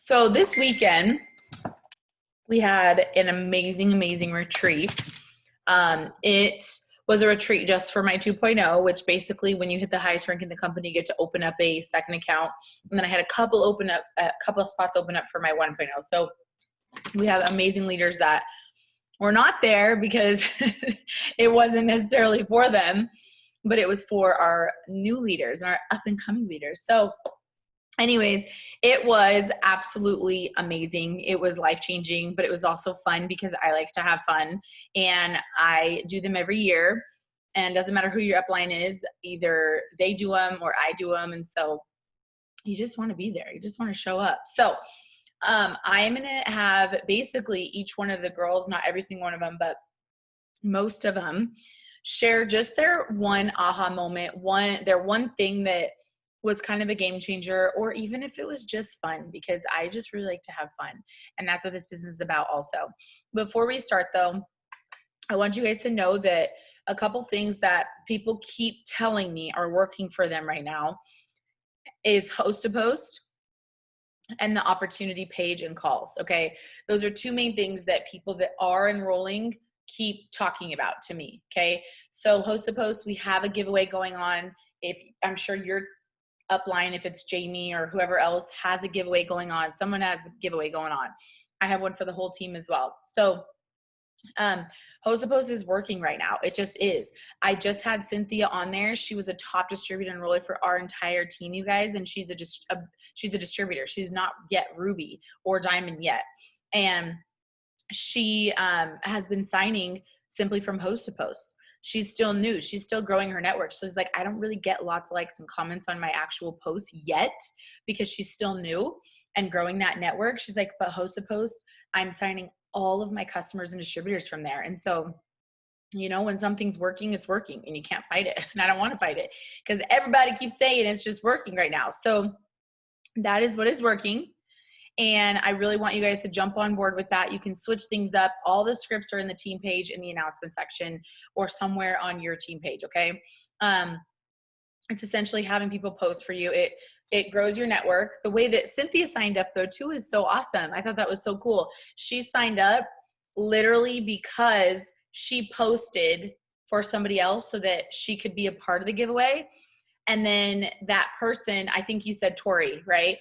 So this weekend, we had an amazing retreat. It was a retreat just for my 2.0, which basically when you hit the highest rank in the company, you get to open up a second account. And then I had a couple of spots open up for my 1.0. So we have amazing leaders that were not there because it wasn't necessarily for them, but it was for our new leaders and our up and coming leaders. So anyways, it was absolutely amazing. It was life-changing, but it was also fun because I like to have fun, and I do them every year. And doesn't matter who your upline is, either they do them or I do them. And so you just want to be there. You just want to show up. So I am going to have basically each one of the girls, not every single one of them, but most of them, share just their one aha moment, their one thing that was kind of a game changer, or even if it was just fun, because I just really like to have fun. And that's what this business is about also. Before we start though, I want you guys to know that a couple things that people keep telling me are working for them right now is Host to Post and the opportunity page and calls. Okay. Those are two main things that people that are enrolling keep talking about to me. Okay. So Host to Post, we have a giveaway going on. If I'm sure your upline, if it's Jamie or whoever else has a giveaway going on, someone has a giveaway going on. I have one for the whole team as well. So Host to Post is working right now. It just is. I just had Cynthia on there. She was a top distributor enroller for our entire team, you guys, and she's a distributor. She's not yet Ruby or Diamond yet, and she has been signing simply from Host to Post. She's still new. She's still growing her network. So she's like, I don't really get lots of likes and comments on my actual posts yet because she's still new and growing that network. She's like, but Host to Post, I'm signing all of my customers and distributors from there. And so, you know, when something's working, it's working and you can't fight it. And I don't want to fight it because everybody keeps saying it's just working right now. So that is what is working. And I really want you guys to jump on board with that. You can switch things up. All the scripts are in the team page in the announcement section or somewhere on your team page. Okay. It's essentially having people post for you. It grows your network. The way that Cynthia signed up though too is so awesome. I thought that was so cool. She signed up literally because she posted for somebody else so that she could be a part of the giveaway. And then that person, I think you said Tori, right?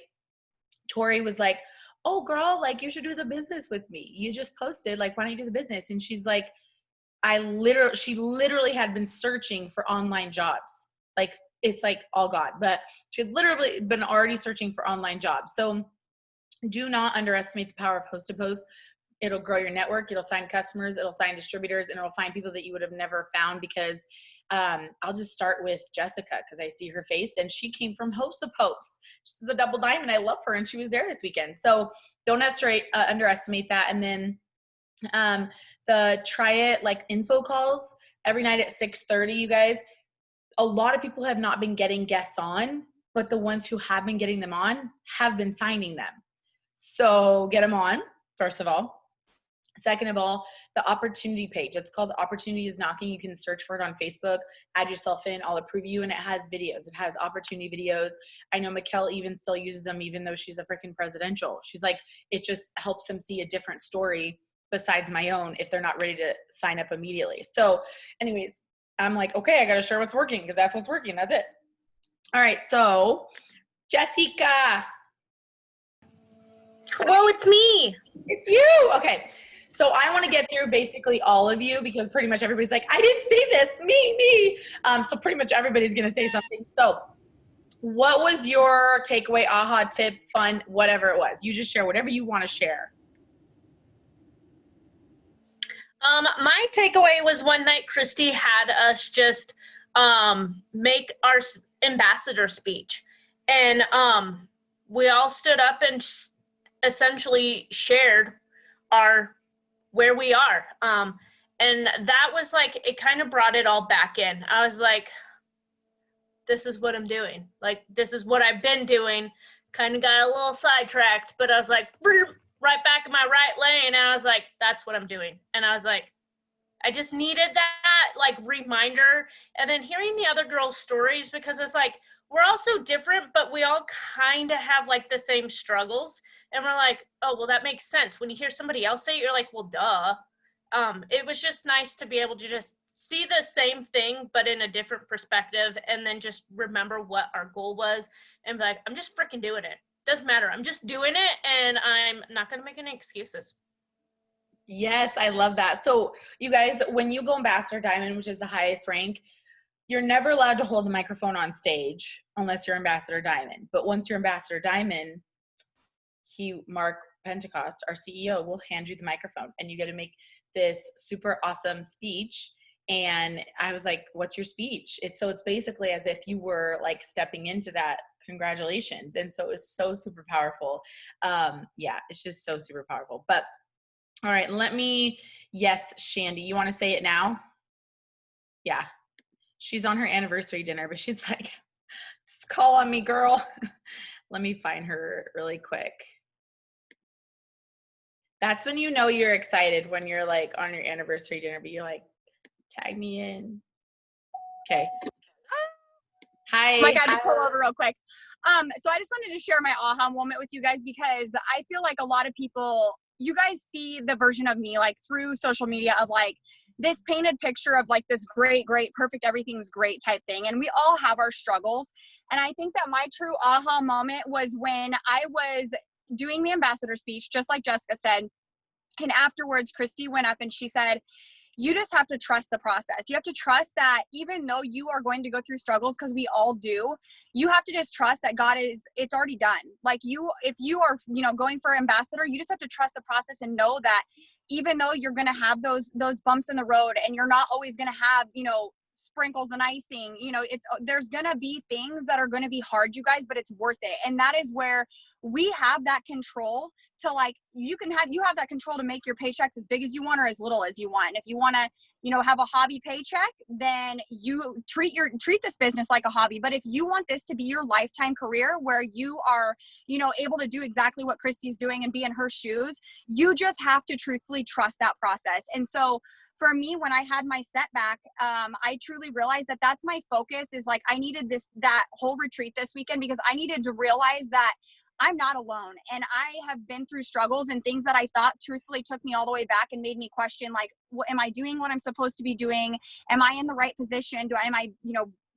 Tori was like, oh girl, like you should do the business with me. You just posted, like, why don't you do the business? And she's like, she literally had been searching for online jobs. Like, it's like all God, but she had literally been already searching for online jobs. So do not underestimate the power of Host to Post. It'll grow your network. It'll sign customers. It'll sign distributors, and it'll find people that you would have never found because I'll just start with Jessica because I see her face and she came from Host to Post. She's the double diamond. I love her and she was there this weekend. So don't underestimate that. And then the try it like info calls every night at 6:30, you guys. A lot of people have not been getting guests on, but the ones who have been getting them on have been signing them. So get them on, first of all. Second of all, the opportunity page. It's called Opportunity is Knocking. You can search for it on Facebook, add yourself in, I'll approve you, and it has videos. It has opportunity videos. I know Mikkel even still uses them even though she's a freaking presidential. She's like, it just helps them see a different story besides my own if they're not ready to sign up immediately. So anyways, I'm like, okay, I got to share what's working because that's what's working. That's it. All right. So Jessica. Hello, it's me. It's you. Okay. So I want to get through basically all of you because pretty much everybody's like, I didn't see this, me. So pretty much everybody's going to say something. So what was your takeaway, aha, tip, fun, whatever it was? You just share whatever you want to share. My takeaway was one night Christy had us just make our ambassador speech. And we all stood up and essentially shared where we are. And that was like, it kind of brought it all back in. I was like, this is what I'm doing. Like, this is what I've been doing. Kind of got a little sidetracked, but I was like, right back in my right lane. And I was like, that's what I'm doing. And I was like, I just needed that like reminder. And then hearing the other girls' stories, because it's like, we're all so different, but we all kind of have like the same struggles. And we're like, oh, well, that makes sense. When you hear somebody else say it, you're like, well, duh. It was just nice to be able to just see the same thing, but in a different perspective, and then just remember what our goal was and be like, I'm just freaking doing it. Doesn't matter. I'm just doing it, and I'm not going to make any excuses. Yes, I love that. So you guys, when you go Ambassador Diamond, which is the highest rank, you're never allowed to hold the microphone on stage unless you're Ambassador Diamond. But once you're Ambassador Diamond, Mark Pentecost, our CEO, will hand you the microphone and you get to make this super awesome speech. And I was like, what's your speech? It's basically as if you were like stepping into that. Congratulations. And so it was so super powerful. Yeah, it's just so super powerful. But all right, yes, Shandy, you want to say it now? Yeah. She's on her anniversary dinner, but she's like, just call on me, girl. Let me find her really quick. That's when you know you're excited, when you're like on your anniversary dinner, but you're like, tag me in. Okay. Hi. Mike, I had to pull over real quick. So I just wanted to share my aha moment with you guys, because I feel like a lot of people, you guys see the version of me like through social media of like this painted picture of like this great, perfect, everything's great type thing. And we all have our struggles. And I think that my true aha moment was when I was doing the ambassador speech, just like Jessica said. And afterwards, Christy went up and she said, you just have to trust the process. You have to trust that even though you are going to go through struggles, because we all do, you have to just trust that it's already done. Like if you are, going for ambassador, you just have to trust the process and know that even though you're going to have those bumps in the road and you're not always going to have, sprinkles and icing, there's going to be things that are going to be hard, you guys, but it's worth it. And that is where we have that control to like, you have that control to make your paychecks as big as you want or as little as you want. If you want to, have a hobby paycheck, then you treat this business like a hobby. But if you want this to be your lifetime career where you are, able to do exactly what Christy's doing and be in her shoes, you just have to truthfully trust that process. And so for me, when I had my setback, I truly realized that that's my focus, is like, I needed that whole retreat this weekend, because I needed to realize that I'm not alone. And I have been through struggles and things that I thought truthfully took me all the way back and made me question, like, am I doing what I'm supposed to be doing? Am I in the right position?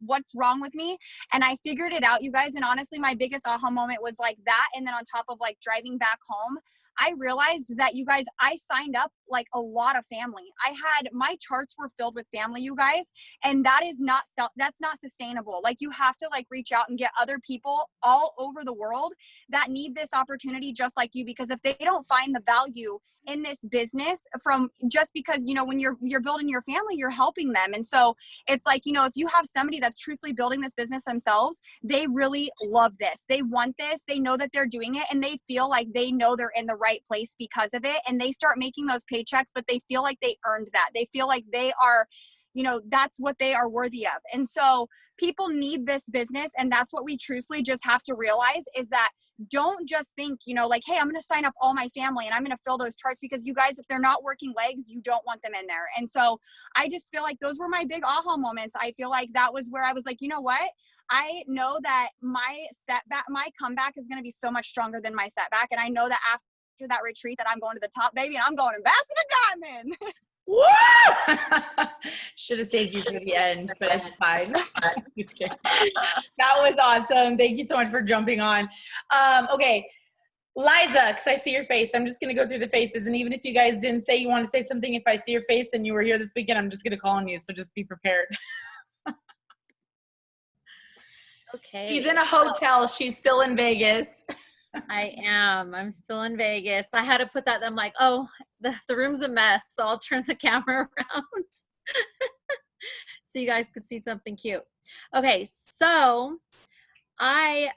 What's wrong with me? And I figured it out, you guys. And honestly, my biggest aha moment was like that. And then on top of like driving back home, I realized that, you guys, I signed up like a lot of family. My charts were filled with family, you guys, and that's not sustainable. Like, you have to like reach out and get other people all over the world that need this opportunity just like you, because if they don't find the value in this business from just because, when you're building your family, you're helping them. And so it's like, if you have somebody that's truthfully building this business themselves, they really love this. They want this. They know that they're doing it, and they feel like they know they're in the right place because of it. And they start making those paychecks, but they feel like they earned that. They feel like they are, that's what they are worthy of. And so people need this business. And that's what we truthfully just have to realize, is that don't just think, like, hey, I'm going to sign up all my family and I'm going to fill those charts, because you guys, if they're not working legs, you don't want them in there. And so I just feel like those were my big aha moments. I feel like that was where I was like, you know what? I know that my comeback is going to be so much stronger than my setback. And I know that after that retreat that I'm going to the top, baby, and I'm going Ambassador Diamond. Woo! Should have saved you for the end, but it's fine. That was awesome. Thank you so much for jumping on. Okay, Liza, because I see your face, I'm just going to go through the faces. And even if you guys didn't say you want to say something, if I see your face and you were here this weekend, I'm just going to call on you. So just be prepared. Okay. She's in a hotel. She's still in Vegas. I am. I'm still in Vegas. I had to put that. I'm like, oh, the room's a mess. So I'll turn the camera around so you guys could see something cute. Okay. So my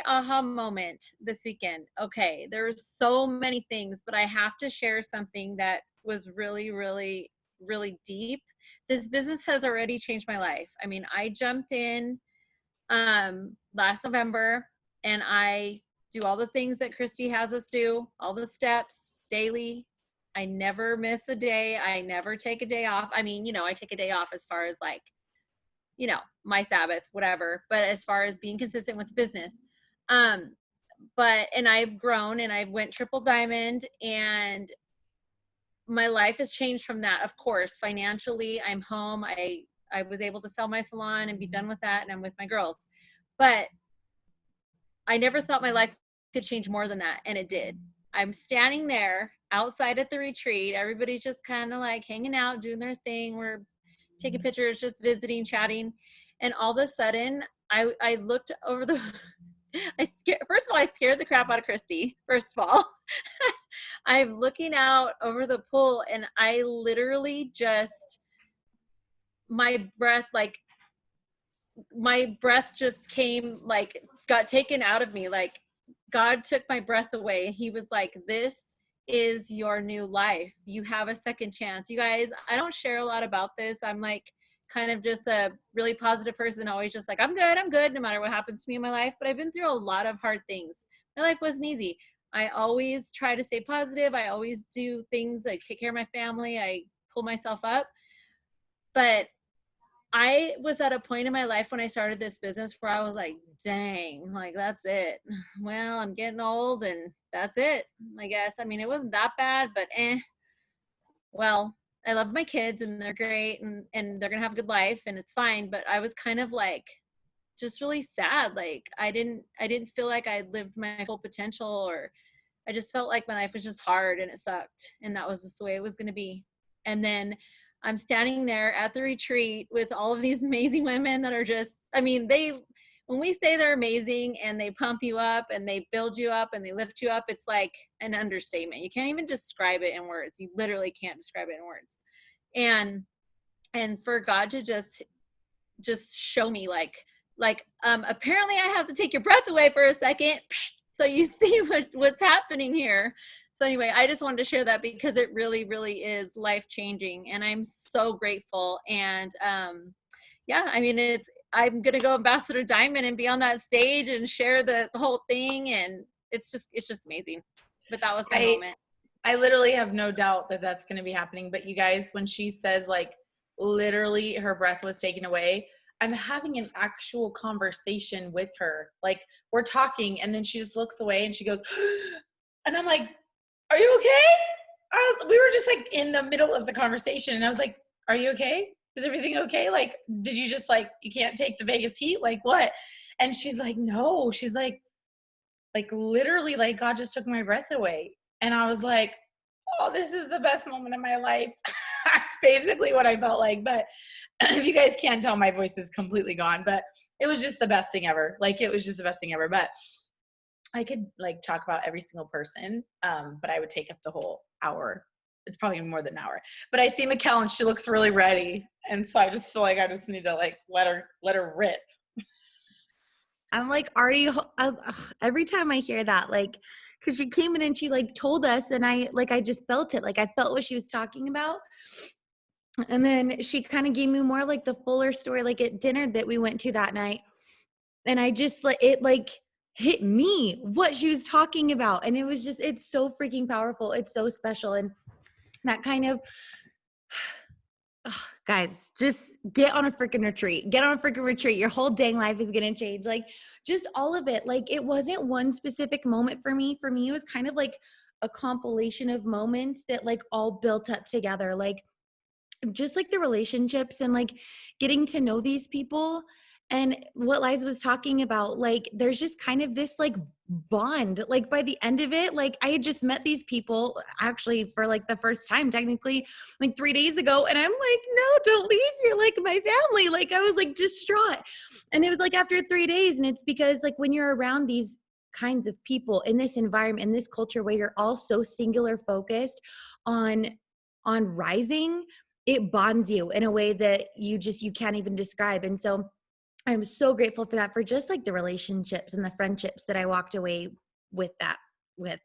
aha moment this weekend. Okay. There's so many things, but I have to share something that was really, really, really deep. This business has already changed my life. I mean, I jumped in last November, and I do all the things that Christy has us do, all the steps daily. I never miss a day. I never take a day off. I mean, I take a day off as far as like, my Sabbath, whatever. But as far as being consistent with the business, and I've grown and I went triple diamond, and my life has changed from that. Of course, financially, I'm home. I was able to sell my salon and be done with that, and I'm with my girls. But I never thought my life could change more than that, and it did. I'm standing there outside at the retreat. Everybody's just kind of like hanging out, doing their thing. We're taking pictures, just visiting, chatting. And all of a sudden, I looked over the first of all, I scared the crap out of Christy, first of all. I'm looking out over the pool, and I literally just, my breath just came, like, got taken out of me. Like, God took my breath away. He was like, this is your new life. You have a second chance. You guys, I don't share a lot about this. I'm like kind of just a really positive person, always just like, I'm good, no matter what happens to me in my life. But I've been through a lot of hard things. My life wasn't easy. I always try to stay positive. I always do things like take care of my family. I pull myself up. But I was at a point in my life when I started this business where I was like, dang, like, that's it. Well, I'm getting old and that's it, I guess. I mean, it wasn't that bad, but well, I love my kids and they're great, and they're going to have a good life and it's fine. But I was kind of like, just really sad. Like, I didn't feel like I lived my full potential, or I just felt like my life was just hard and it sucked. And that was just the way it was going to be. And then I'm standing there at the retreat with all of these amazing women that are just, I mean, when we say they're amazing and they pump you up and they build you up and they lift you up, it's like an understatement. You can't even describe it in words. You literally can't describe it in words. And for God to just show me like, apparently I have to take your breath away for a second. So you see what's happening here. So anyway, I just wanted to share that because it really, really is life-changing, and I'm so grateful. And yeah, I mean, I'm going to go Ambassador Diamond and be on that stage and share the whole thing. And it's just amazing. But that was my moment. I literally have no doubt that that's going to be happening. But you guys, when she says like literally her breath was taken away, I'm having an actual conversation with her. Like, we're talking and then she just looks away and she goes, and I'm like, are you okay? We were just like in the middle of the conversation and I was like, are you okay? Is everything okay? Like, did you just like, you can't take the Vegas heat? Like what? And she's like, no, she's like literally like God just took my breath away. And I was like, oh, this is the best moment of my life. That's basically what I felt like. But if you guys can't tell, my voice is completely gone, but it was just the best thing ever. Like, it was just the best thing ever. But I could like talk about every single person, but I would take up the whole hour. It's probably more than an hour. But I see Mikkel and she looks really ready. And so I just feel like I just need to like let her rip. I'm like already every time I hear that, like, because she came in and she like told us, and I just felt it. Like, I felt what she was talking about. And then she kind of gave me more like the fuller story, like at dinner that we went to that night. And I just like it like hit me what she was talking about. And it was just, it's so freaking powerful. It's so special. And that kind of, guys, just get on a freaking retreat. Get on a freaking retreat. Your whole dang life is going to change. Like, just all of it. Like, it wasn't one specific moment for me. For me, it was kind of like a compilation of moments that like all built up together. Like, just like the relationships and like getting to know these people. And what Liza was talking about, like, there's just kind of this like bond. Like, by the end of it, like, I had just met these people actually for like the first time, technically, like 3 days ago. And I'm like, no, don't leave. You're like my family. Like, I was like distraught. And it was like after 3 days. And it's because like when you're around these kinds of people in this environment, in this culture where you're all so singular focused on rising, it bonds you in a way that you can't even describe. And so I'm so grateful for that, for just like the relationships and the friendships that I walked away with that with.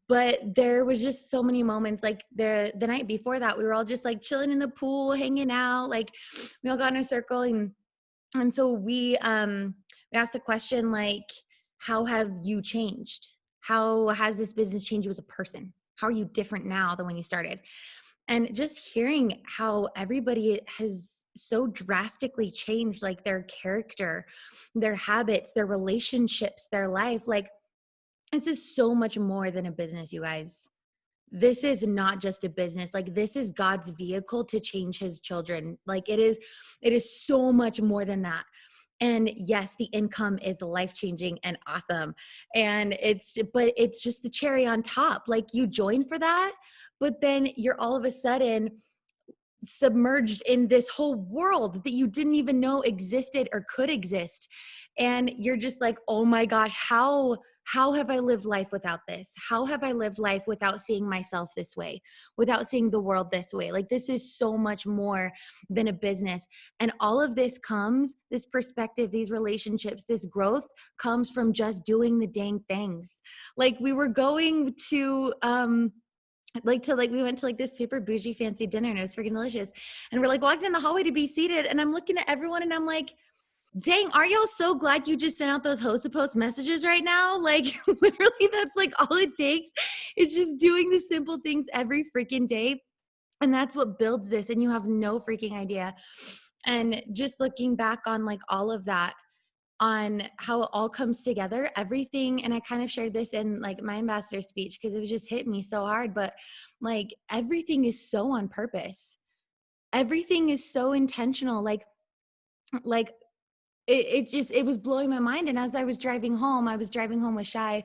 But there was just so many moments, like the night before that, we were all just like chilling in the pool, hanging out, like we all got in a circle. And so we asked the question, like, how have you changed? How has this business changed you as a person? How are you different now than when you started? And just hearing how everybody has so drastically changed, like their character, their habits, their relationships, their life. Like, this is so much more than a business, you guys. This is not just a business. Like, this is God's vehicle to change his children. Like, it is so much more than that. And yes, the income is life-changing and awesome. But it's just the cherry on top. Like, you join for that, but then you're all of a sudden submerged in this whole world that you didn't even know existed or could exist. And you're just like, oh my gosh, how have I lived life without this? How have I lived life without seeing myself this way, without seeing the world this way? Like, this is so much more than a business. And all of this this perspective, these relationships, this growth comes from just doing the dang things. Like, we were going to, we went to like this super bougie fancy dinner and it was freaking delicious. And we're like walking in the hallway to be seated and I'm looking at everyone and I'm like, dang, are y'all so glad you just sent out those host to post messages right now? Like, literally, that's like all it takes. It's just doing the simple things every freaking day. And that's what builds this. And you have no freaking idea. And just looking back on like all of that, on how it all comes together, everything. And I kind of shared this in like my ambassador speech because it was just hit me so hard, but like everything is so on purpose. Everything is so intentional. Like it was blowing my mind. And as I was driving home with Shai,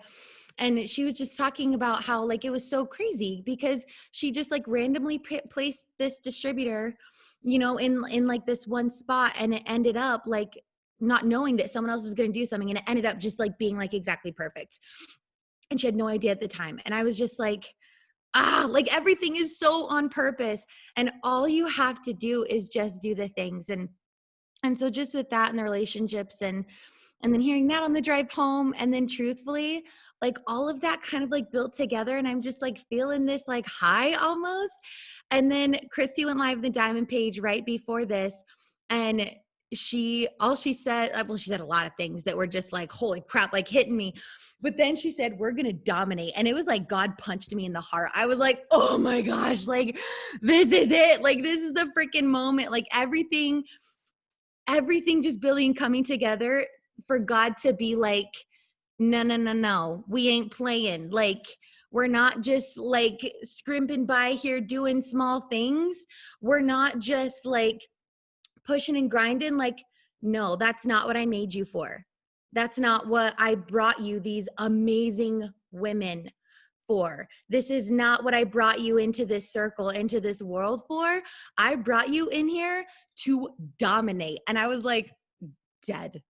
and she was just talking about how like it was so crazy because she just like randomly placed this distributor, you know, in like this one spot, and it ended up like not knowing that someone else was going to do something, and it ended up just like being like exactly perfect. And she had no idea at the time. And I was just like, like everything is so on purpose, and all you have to do is just do the things. And so just with that and the relationships and then hearing that on the drive home, and then truthfully, like all of that kind of like built together, and I'm just like feeling this like high almost. And then Christy went live the Diamond page right before this, and she said a lot of things that were just like, holy crap, like hitting me. But then she said, we're going to dominate. And it was like God punched me in the heart. I was like, oh my gosh, like this is it. Like, this is the freaking moment. Like everything just building, coming together for God to be like, no, we ain't playing. Like, we're not just like scrimping by here doing small things. We're not just like pushing and grinding. Like, no, that's not what I made you for. That's not what I brought you these amazing women for. This is not what I brought you into this circle, into this world for. I brought you in here to dominate. And I was like, dead.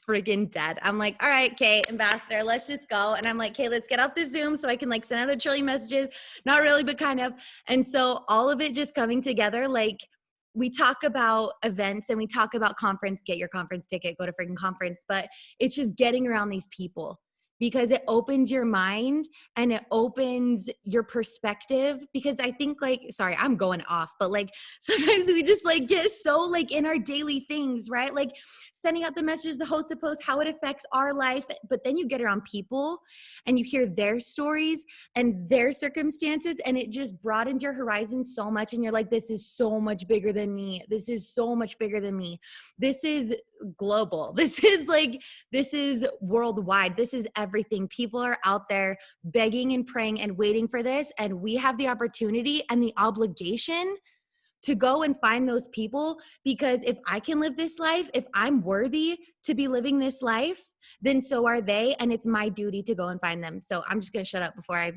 Freaking dead. I'm like, all right, Kate, ambassador, let's just go. And I'm like, okay, let's get off the Zoom so I can like send out a trillion messages. Not really, but kind of. And so all of it just coming together, like we talk about events and we talk about conference, get your conference ticket, go to freaking conference, but it's just getting around these people, because it opens your mind and it opens your perspective. Because I think like, sorry, I'm going off, but like sometimes we just like get so like in our daily things, right? Like sending out the messages, the host to post, how it affects our life. But then you get around people and you hear their stories and their circumstances, and it just broadens your horizon so much. And you're like, this is so much bigger than me. This is so much bigger than me. This is global. This is worldwide. This is everything. People are out there begging and praying and waiting for this. And we have the opportunity and the obligation to go and find those people, because if I can live this life, if I'm worthy to be living this life, then so are they. And it's my duty to go and find them. So I'm just going to shut up before I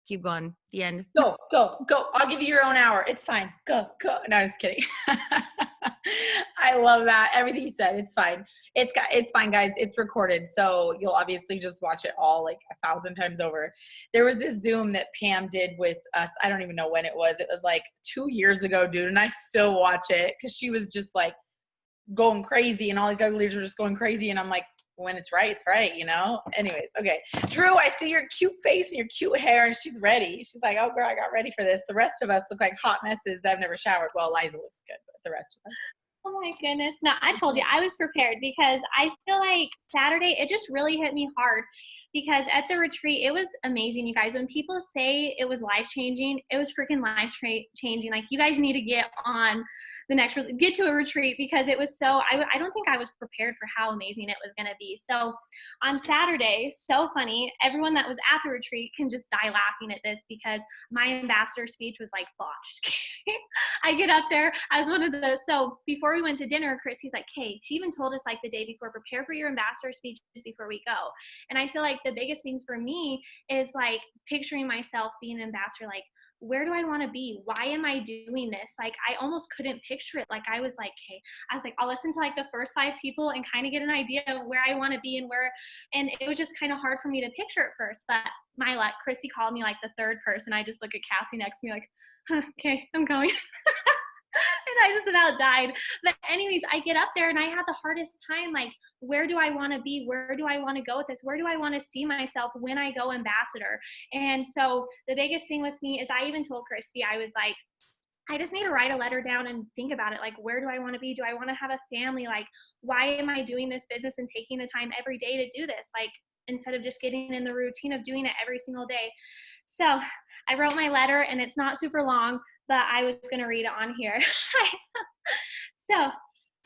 keep going. The end. Go. I'll give you your own hour. It's fine. Go. No, I'm just kidding. I love that. Everything you said. It's fine. It's fine, guys. It's recorded. So you'll obviously just watch it all like 1,000 times over. There was this Zoom that Pam did with us. I don't even know when it was. It was like 2 years ago, dude. And I still watch it because she was just like going crazy and all these other leaders were just going crazy. And I'm like, when it's right, you know? Anyways, okay. Drew, I see your cute face and your cute hair, and she's ready. She's like, oh, girl, I got ready for this. The rest of us look like hot messes that have never showered. Well, Liza looks good, but the rest of us. Oh my goodness. No, I told you I was prepared because I feel like Saturday, it just really hit me hard because at the retreat, it was amazing, you guys. When people say it was life changing, it was freaking life changing. Like, you guys need to get on the next, get to a retreat because it was so, I don't think I was prepared for how amazing it was going to be. So on Saturday, so funny, everyone that was at the retreat can just die laughing at this because my ambassador speech was like botched. I get up there, I was one of the, so before we went to dinner, Chrissy's like, hey, she even told us like the day before, prepare for your ambassador speeches before we go. And I feel like the biggest things for me is like picturing myself being an ambassador, like, where do I want to be? Why am I doing this? Like, I almost couldn't picture it. Like, I was like, hey, I was like, I'll listen to like the first 5 people and kind of get an idea of where I want to be and where, and it was just kind of hard for me to picture at first, but my luck, Chrissy called me like the 3rd person. I just look at Cassie next to me like, huh, okay, I'm going. And I just about died. But anyways, I get up there and I had the hardest time, like, where do I want to be? Where do I want to go with this? Where do I want to see myself when I go ambassador? And so the biggest thing with me is I even told Christy, I was like, I just need to write a letter down and think about it. Like, where do I want to be? Do I want to have a family? Like, why am I doing this business and taking the time every day to do this? Like, instead of just getting in the routine of doing it every single day. So I wrote my letter and it's not super long, but I was going to read it on here. So,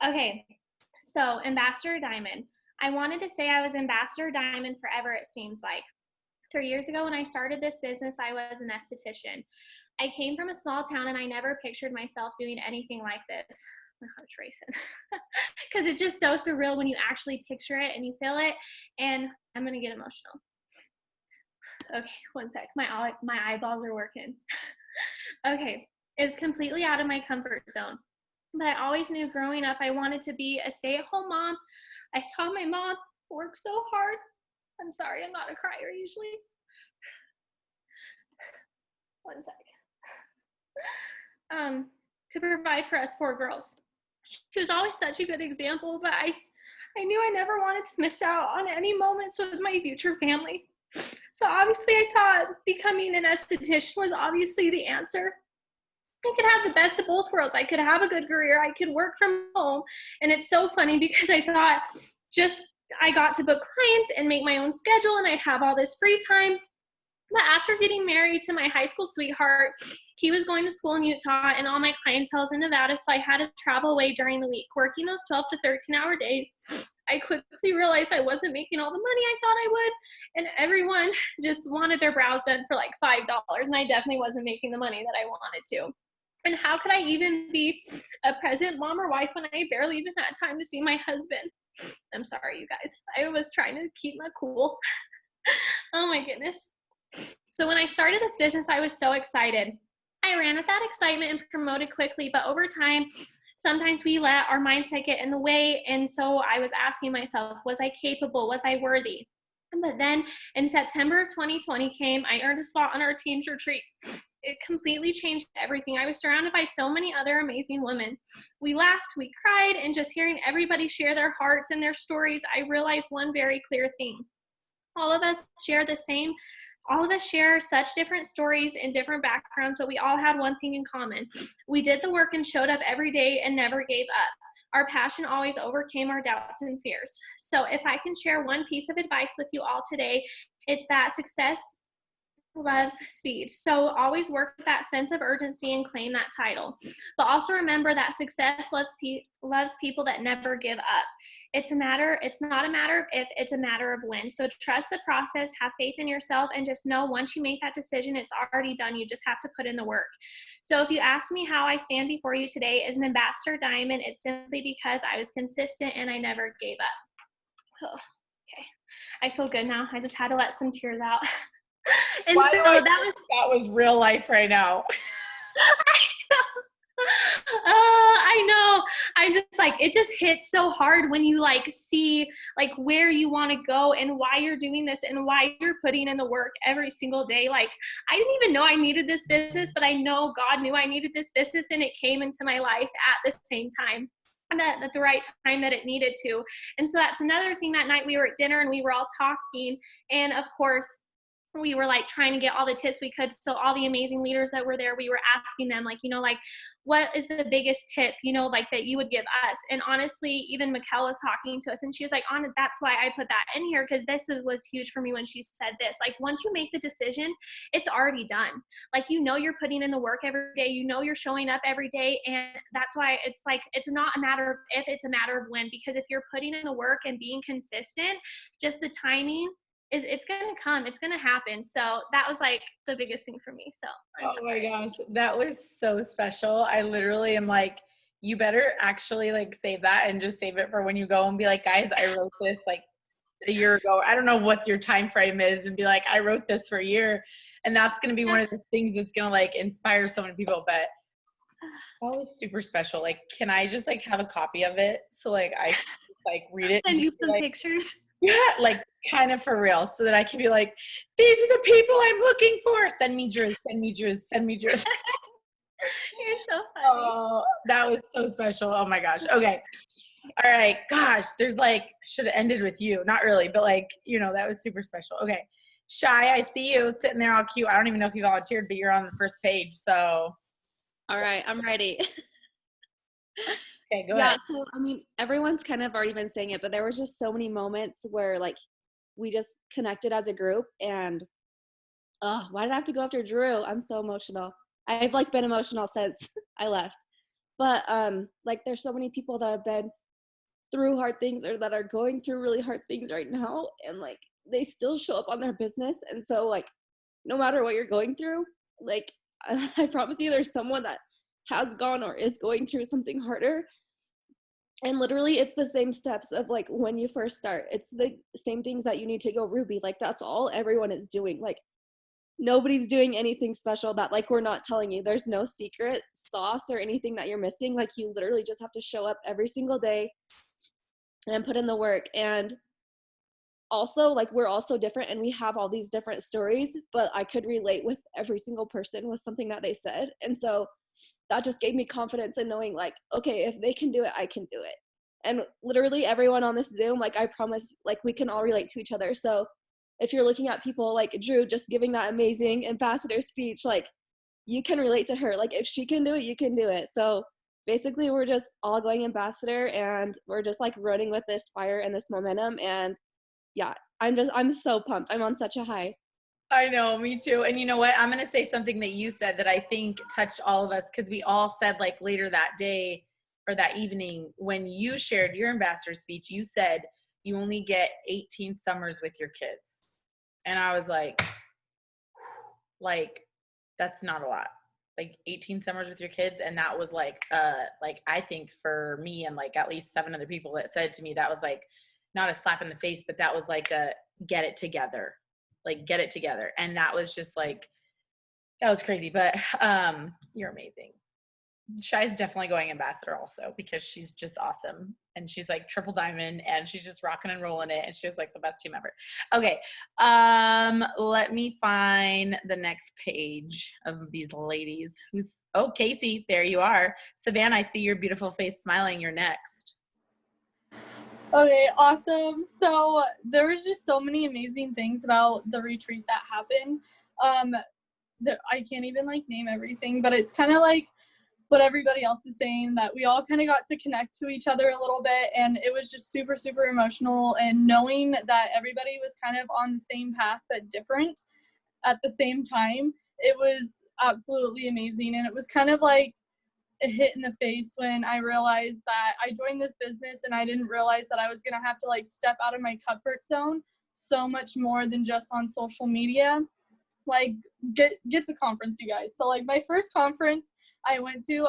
okay. So Ambassador Diamond. I wanted to say I was Ambassador Diamond forever, it seems like. 3 years ago when I started this business, I was an esthetician. I came from a small town and I never pictured myself doing anything like this. My heart's racing. Because it's just so surreal when you actually picture it and you feel it. And I'm going to get emotional. Okay, one sec. My eyeballs are working. Okay, it's completely out of my comfort zone. But I always knew growing up I wanted to be a stay-at-home mom. I saw my mom work so hard. I'm sorry, I'm not a crier usually. One sec. To provide for us 4 girls. She was always such a good example, but I knew I never wanted to miss out on any moments with my future family. So obviously I thought becoming an esthetician was obviously the answer. I could have the best of both worlds. I could have a good career. I could work from home. And it's so funny because I thought I got to book clients and make my own schedule and I'd have all this free time. But after getting married to my high school sweetheart, he was going to school in Utah and all my clientele's in Nevada, so I had to travel away during the week, working those 12 to 13-hour days. I quickly realized I wasn't making all the money I thought I would, and everyone just wanted their brows done for like $5, and I definitely wasn't making the money that I wanted to. And how could I even be a present mom or wife when I barely even had time to see my husband? I'm sorry, you guys. I was trying to keep my cool. Oh my goodness. So when I started this business, I was so excited. I ran with that excitement and promoted quickly, but over time, sometimes we let our mindset get in the way. And so I was asking myself, was I capable? Was I worthy? But then in September of 2020 came, I earned a spot on our team's retreat. It completely changed everything. I was surrounded by so many other amazing women. We laughed, we cried, and just hearing everybody share their hearts and their stories, I realized one very clear thing. All of us share such different stories and different backgrounds, but we all had one thing in common. We did the work and showed up every day and never gave up. Our passion always overcame our doubts and fears. So if I can share one piece of advice with you all today, it's that success loves speed. So always work with that sense of urgency and claim that title. But also remember that success loves people that never give up. It's not a matter of if, it's a matter of when. So trust the process, have faith in yourself, and just know once you make that decision, it's already done. You just have to put in the work. So if you ask me how I stand before you today as an Ambassador Diamond, it's simply because I was consistent and I never gave up. Oh, okay. I feel good now. I just had to let some tears out. And Why so that was real life right now. I know. I'm just like, it just hits so hard when you like see like where you want to go and why you're doing this and why you're putting in the work every single day. Like, I didn't even know I needed this business, but I know God knew I needed this business and it came into my life at the same time. At the right time that it needed to. And so that's another thing. That night we were at dinner and we were all talking, and of course we were like trying to get all the tips we could. So all the amazing leaders that were there, we were asking them like, like what is the biggest tip, like that you would give us? And honestly, even Mikkel was talking to us and she was like, that's why I put that in here. Cause this was huge for me when she said this, like once you make the decision, it's already done. Like, you're putting in the work every day, you're showing up every day. And that's why it's like, it's not a matter of if, it's a matter of when, because if you're putting in the work and being consistent, just the timing it's going to come, it's going to happen. So that was like the biggest thing for me. So oh my gosh, that was so special. I literally am like, you better actually like save that and just save it for when you go and be like, guys, I wrote this like a year ago. I don't know what your time frame is, and be like, I wrote this for a year. And that's going to be one of those things that's going to like inspire so many people. But that was super special. Like, can I just like have a copy of it so like I can just, like read it? send you some like, pictures. Yeah, like kind of for real, so that I can be like, these are the people I'm looking for. Send me Drew, send me Drew, send me Drew. You're so funny. Oh, that was so special. Oh my gosh. Okay. All right. Gosh, there's like, should have ended with you. Not really, but like, that was super special. Okay. Shy, I see you sitting there all cute. I don't even know if you volunteered, but you're on the first page. So. All right, I'm ready. Okay, go Yeah, ahead. so I mean, everyone's kind of already been saying it, but there was just so many moments where like we just connected as a group, and why did I have to go after Drew? I'm so emotional. I've like been emotional since I left. But like there's so many people that have been through hard things or that are going through really hard things right now, and like they still show up on their business. And so like no matter what you're going through, like I promise you there's someone that has gone or is going through something harder. And literally it's the same steps of like when you first start. It's the same things that you need to go Ruby. Like that's all everyone is doing. Like nobody's doing anything special that like we're not telling you. There's no secret sauce or anything that you're missing. Like you literally just have to show up every single day and put in the work. And also like we're all so different and we have all these different stories, but I could relate with every single person with something that they said. And so that just gave me confidence in knowing like, okay, if they can do it, I can do it. And literally everyone on this Zoom, like I promise, like we can all relate to each other. So if you're looking at people like Drew just giving that amazing ambassador speech, like you can relate to her. Like if she can do it, you can do it. So basically we're just all going ambassador, and we're just like running with this fire and this momentum. And yeah, I'm so pumped. I'm on such a high. I know, me too. And you know what? I'm going to say something that you said that I think touched all of us, because we all said like later that day or that evening when you shared your ambassador speech, you said you only get 18 summers with your kids. And I was like, that's not a lot. Like 18 summers with your kids. And that was like I think for me and like at least 7 other people that said to me, that was like not a slap in the face, but that was like a get it together. Like get it together. And that was just like, that was crazy. But you're amazing. Shy's definitely going ambassador also, because she's just awesome. And she's like triple diamond, and she's just rocking and rolling it. And she was like the best team ever. Okay. Let me find the next page of these ladies. Casey, there you are. Savannah, I see your beautiful face smiling. You're next. Okay, awesome. So there was just so many amazing things about the retreat that happened. I can't even like name everything, but it's kind of like what everybody else is saying, that we all kind of got to connect to each other a little bit, and it was just super, super emotional. And knowing that everybody was kind of on the same path but different at the same time, it was absolutely amazing. And it was kind of like a hit in the face when I realized that I joined this business and I didn't realize that I was going to have to like step out of my comfort zone so much more than just on social media. Like get to conference, you guys. So like my first conference I went to,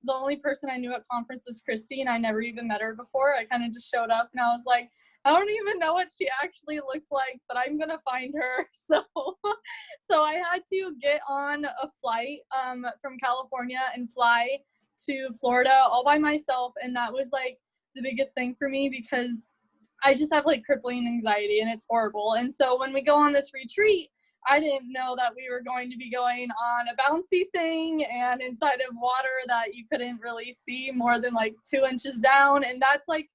the only person I knew at conference was Christy, and I never even met her before. I kind of just showed up and I was like, I don't even know what she actually looks like, but I'm going to find her. So I had to get on a flight from California and fly to Florida all by myself. And that was like the biggest thing for me, because I just have like crippling anxiety and it's horrible. And so when we go on this retreat, I didn't know that we were going to be going on a bouncy thing and inside of water that you couldn't really see more than like 2 inches down. And that's like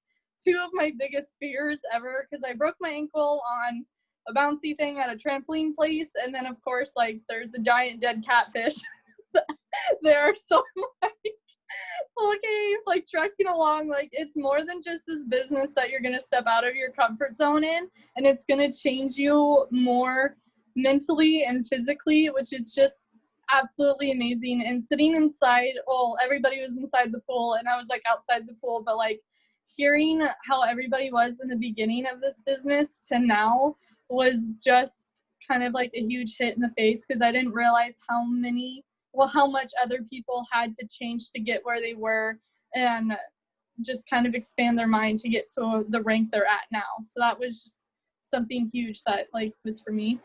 2 of my biggest fears ever, because I broke my ankle on a bouncy thing at a trampoline place, and then of course like there's a giant dead catfish there. So like, okay, like trekking along, like it's more than just this business that you're gonna step out of your comfort zone in, and it's gonna change you more mentally and physically, which is just absolutely amazing. And sitting inside, well, everybody was inside the pool and I was like outside the pool, but like hearing how everybody was in the beginning of this business to now was just kind of like a huge hit in the face, because I didn't realize how much other people had to change to get where they were and just kind of expand their mind to get to the rank they're at now. So that was just something huge that like was for me.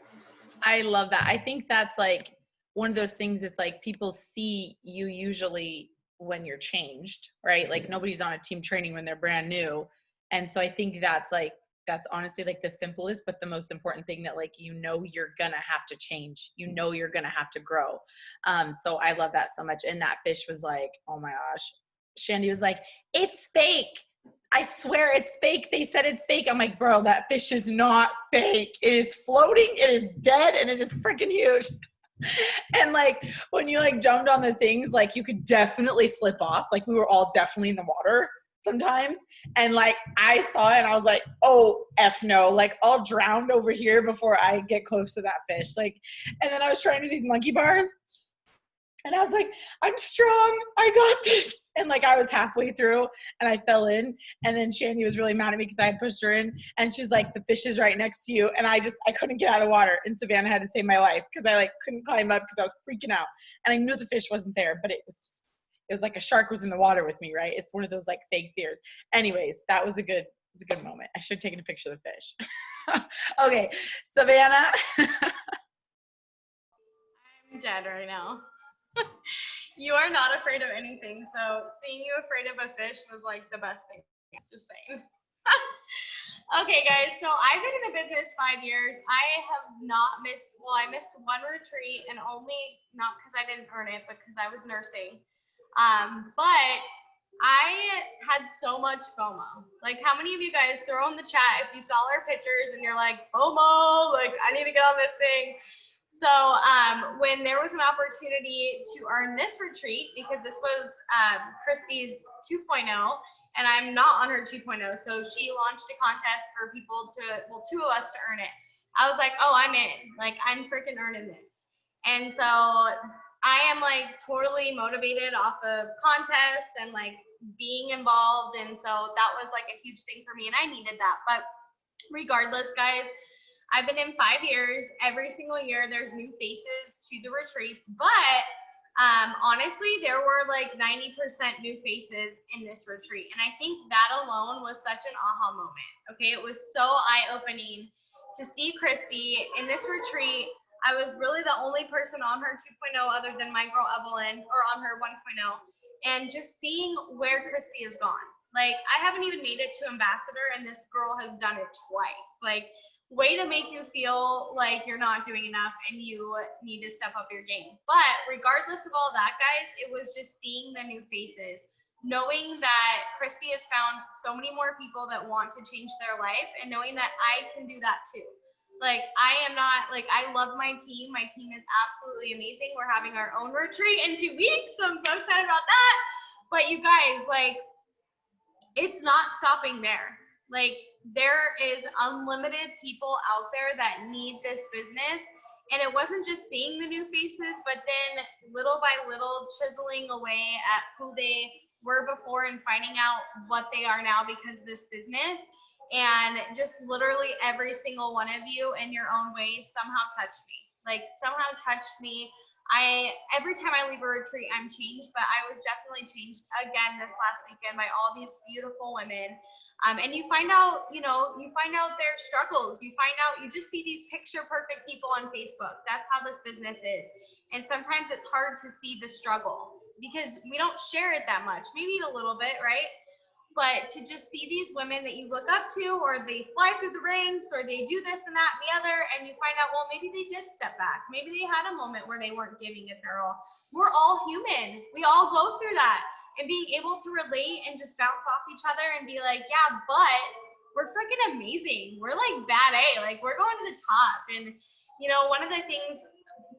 I love that. I think that's like one of those things. It's like people see you usually when you're changed, right? Like nobody's on a team training when they're brand new. And so I think that's honestly like the simplest, but the most important thing, that like, you know, you're going to have to change, you know, you're going to have to grow. So I love that so much. And that fish was like, oh my gosh. Shandy was like, it's fake. I swear it's fake. They said it's fake. I'm like, bro, that fish is not fake. It is floating. It is dead. And it is freaking huge. And like, when you like jumped on the things, like you could definitely slip off. Like we were all definitely in the water sometimes. And like, I saw it and I was like, oh, F no, like I'll drown over here before I get close to that fish. Like, and then I was trying to do these monkey bars. And I was like, I'm strong. I got this. And like, I was halfway through and I fell in. And then Shandy was really mad at me because I had pushed her in. And she's like, the fish is right next to you. And I couldn't get out of the water. And Savannah had to save my life because I like couldn't climb up because I was freaking out. And I knew the fish wasn't there, but it was like a shark was in the water with me, right? It's one of those like fake fears. Anyways, that was a good moment. I should have taken a picture of the fish. Okay, Savannah. I'm dead right now. You are not afraid of anything, so seeing you afraid of a fish was like the best thing. Just saying. Okay, guys, so I've been in the business 5 years. I have not missed, well, I missed one retreat, and only not because I didn't earn it, but because I was nursing. But I had so much FOMO. Like, how many of you guys throw in the chat if you saw our pictures and you're like, FOMO, like I need to get on this thing. So when there was an opportunity to earn this retreat, because this was Christy's 2.0, and I'm not on her 2.0, so she launched a contest for people two of us to earn it. I was like, oh, I'm in. Like, I'm freaking earning this. And so I am like totally motivated off of contests and like being involved. And so that was like a huge thing for me, and I needed that. But regardless, guys, I've been in 5 years. Every single year there's new faces to the retreats, but honestly, there were like 90% new faces in this retreat. And I think that alone was such an aha moment. Okay, it was so eye-opening to see Christy in this retreat. I was really the only person on her 2.0 other than my girl Evelyn, or on her 1.0, and just seeing where Christy has gone. Like, I haven't even made it to ambassador, and this girl has done it twice. Like, way to make you feel like you're not doing enough and you need to step up your game. But regardless of all that, guys, it was just seeing the new faces, knowing that Christy has found so many more people that want to change their life, and knowing that I can do that too. Like, I love my team. My team is absolutely amazing. We're having our own retreat in 2 weeks, so I'm so excited about that. But you guys, like, it's not stopping there. Like, there is unlimited people out there that need this business. And it wasn't just seeing the new faces, but then little by little chiseling away at who they were before and finding out what they are now because of this business. And just literally every single one of you in your own way somehow touched me. Like, somehow touched me. Every time I leave a retreat, I'm changed, but I was definitely changed again this last weekend by all these beautiful women. And you find out, you find out their struggles. You just see these picture perfect people on Facebook. That's how this business is. And sometimes it's hard to see the struggle because we don't share it that much, maybe a little bit, right? But to just see these women that you look up to, or they fly through the ranks, or they do this and that and the other, and you find out, well, maybe they did step back. Maybe they had a moment where they weren't giving it their all. We're all human. We all go through that. And being able to relate and just bounce off each other and be like, yeah, but we're freaking amazing. We're like bad A, like we're going to the top. And you know, one of the things,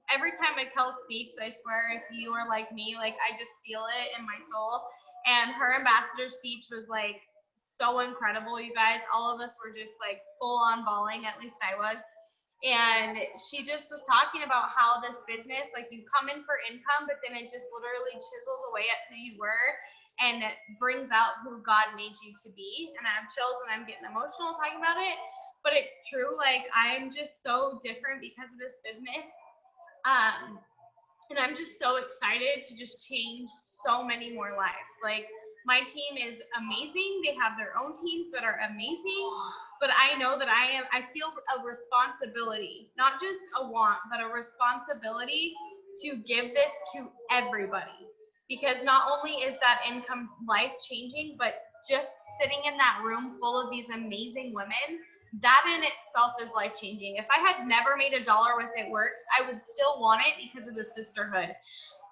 every time Mikkel speaks, I swear, if you are like me, like I just feel it in my soul. And her ambassador speech was like so incredible, you guys. All of us were just like full on bawling, at least I was. And she just was talking about how this business, like you come in for income, but then it just literally chisels away at who you were and brings out who God made you to be. And I have chills and I'm getting emotional talking about it, but it's true. Like I'm just so different because of this business. And I'm just so excited to just change so many more lives. Like my team is amazing. They have their own teams that are amazing. But I know that I feel a responsibility, not just a want, but a responsibility to give this to everybody. Because not only is that income life changing, but just sitting in that room full of these amazing women, that in itself is life changing. If I had never made $1 with It Works, I would still want it because of the sisterhood.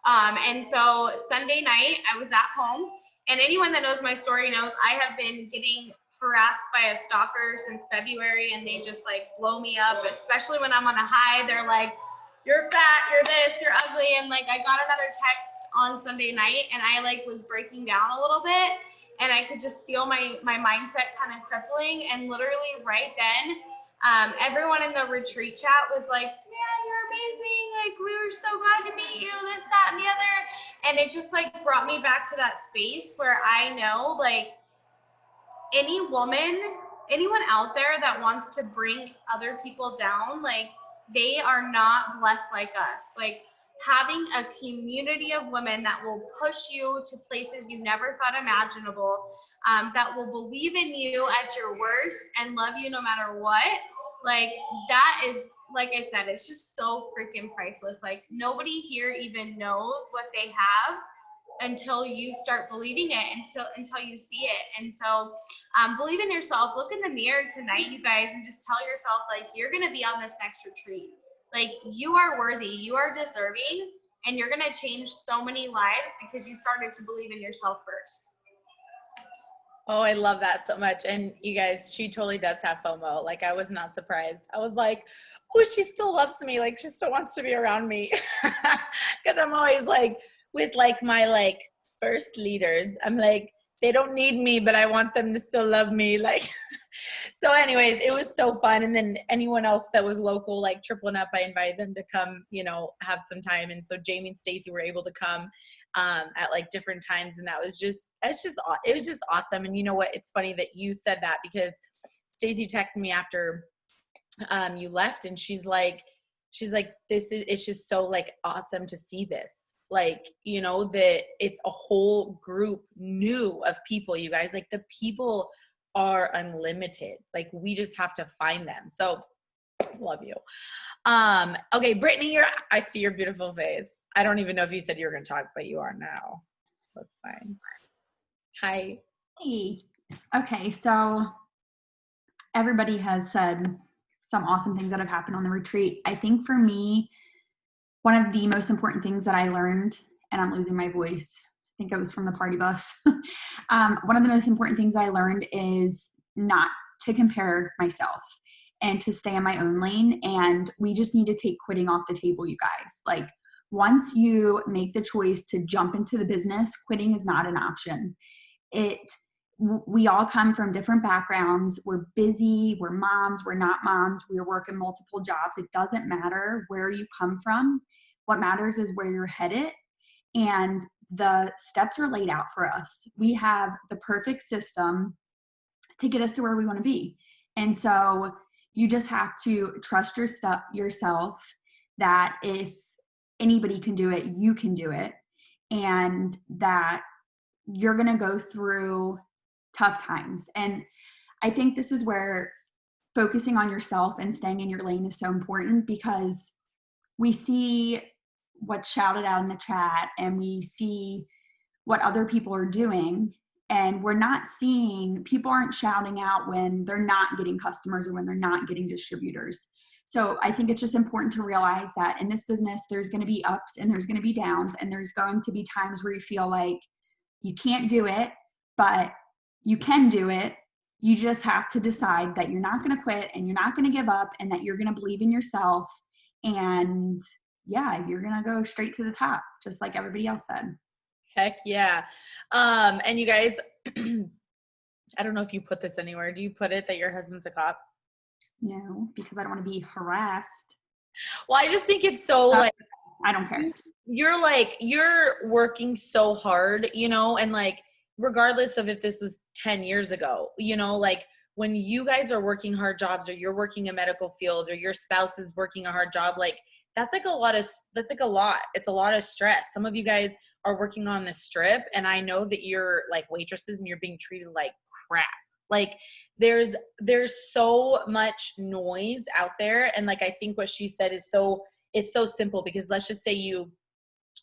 And so Sunday night, I was at home, and anyone that knows my story knows I have been getting harassed by a stalker since February, and they just like blow me up, especially when I'm on a high. They're like, you're fat, you're this, you're ugly. And like I got another text on Sunday night, and I like was breaking down a little bit, and I could just feel my mindset kind of crippling. And literally right then, everyone in the retreat chat was like, yeah, you're amazing, like we were so glad to meet you, this, that, and the other. And it just like brought me back to that space where I know like any woman, anyone out there that wants to bring other people down, like they are not blessed like us. Like having a community of women that will push you to places you never thought imaginable, that will believe in you at your worst and love you no matter what, like that is, like I said, it's just so freaking priceless. Like nobody here even knows what they have until you start believing it and until you see it. And so believe in yourself. Look in the mirror tonight, you guys, and just tell yourself like you're going to be on this next retreat. Like you are worthy, you are deserving, and you're going to change so many lives because you started to believe in yourself first. Oh, I love that so much. And you guys, she totally does have FOMO. Like I was not surprised. I was like, oh, she still loves me. Like she still wants to be around me. Because I'm always like, with like my like first leaders, I'm like, they don't need me, but I want them to still love me. Like, so anyways, it was so fun. And then anyone else that was local, like Tripling Up, I invited them to come, you know, have some time. And so Jamie and Stacy were able to come at like different times. And that was just, it was just awesome. And you know what? It's funny that you said that because Stacy texted me after you left, and she's like, it's just so like awesome to see this. Like, you know, that it's a whole group new of people, you guys. Like the people are unlimited. Like we just have to find them. So love you. Okay, Brittany, I see your beautiful face. I don't even know if you said you were going to talk, but you are now. So it's fine. Hi. Hey. Okay, so everybody has said some awesome things that have happened on the retreat. I think for me, one of the most important things that I learned, and I'm losing my voice, I think it was from the party bus. One of the most important things I learned is not to compare myself and to stay in my own lane. And we just need to take quitting off the table, you guys. Like once you make the choice to jump into the business, quitting is not an option. We all come from different backgrounds. We're busy, we're moms, we're not moms, we're working multiple jobs. It doesn't matter where you come from. What matters is where you're headed, and the steps are laid out for us. We have the perfect system to get us to where we want to be. And so you just have to trust yourself that if anybody can do it, you can do it, and that you're going to go through tough times. And I think this is where focusing on yourself and staying in your lane is so important, because we see what's shouted out in the chat and we see what other people are doing, and we're not seeing, people aren't shouting out when they're not getting customers or when they're not getting distributors. So I think it's just important to realize that in this business, there's going to be ups and there's going to be downs, and there's going to be times where you feel like you can't do it, but you can do it. you just have to decide that you're not going to quit and you're not going to give up and that you're going to believe in yourself. And yeah, you're going to go straight to the top, just like everybody else said. Heck yeah. And you guys, I don't know if you put this anywhere. Do you put it that your husband's a cop? No, because I don't want to be harassed. Well, I just think it's so like, I don't care. You're working so hard, you know, and like, regardless of if this was 10 years ago, you know, like when you guys are working hard jobs or you're working a medical field or your spouse is working a hard job, like that's a lot. It's a lot of stress. Some of you guys are working on the strip and I know that you're like waitresses and you're being treated like crap. Like there's so much noise out there. And like, I think what she said is it's so simple because let's just say you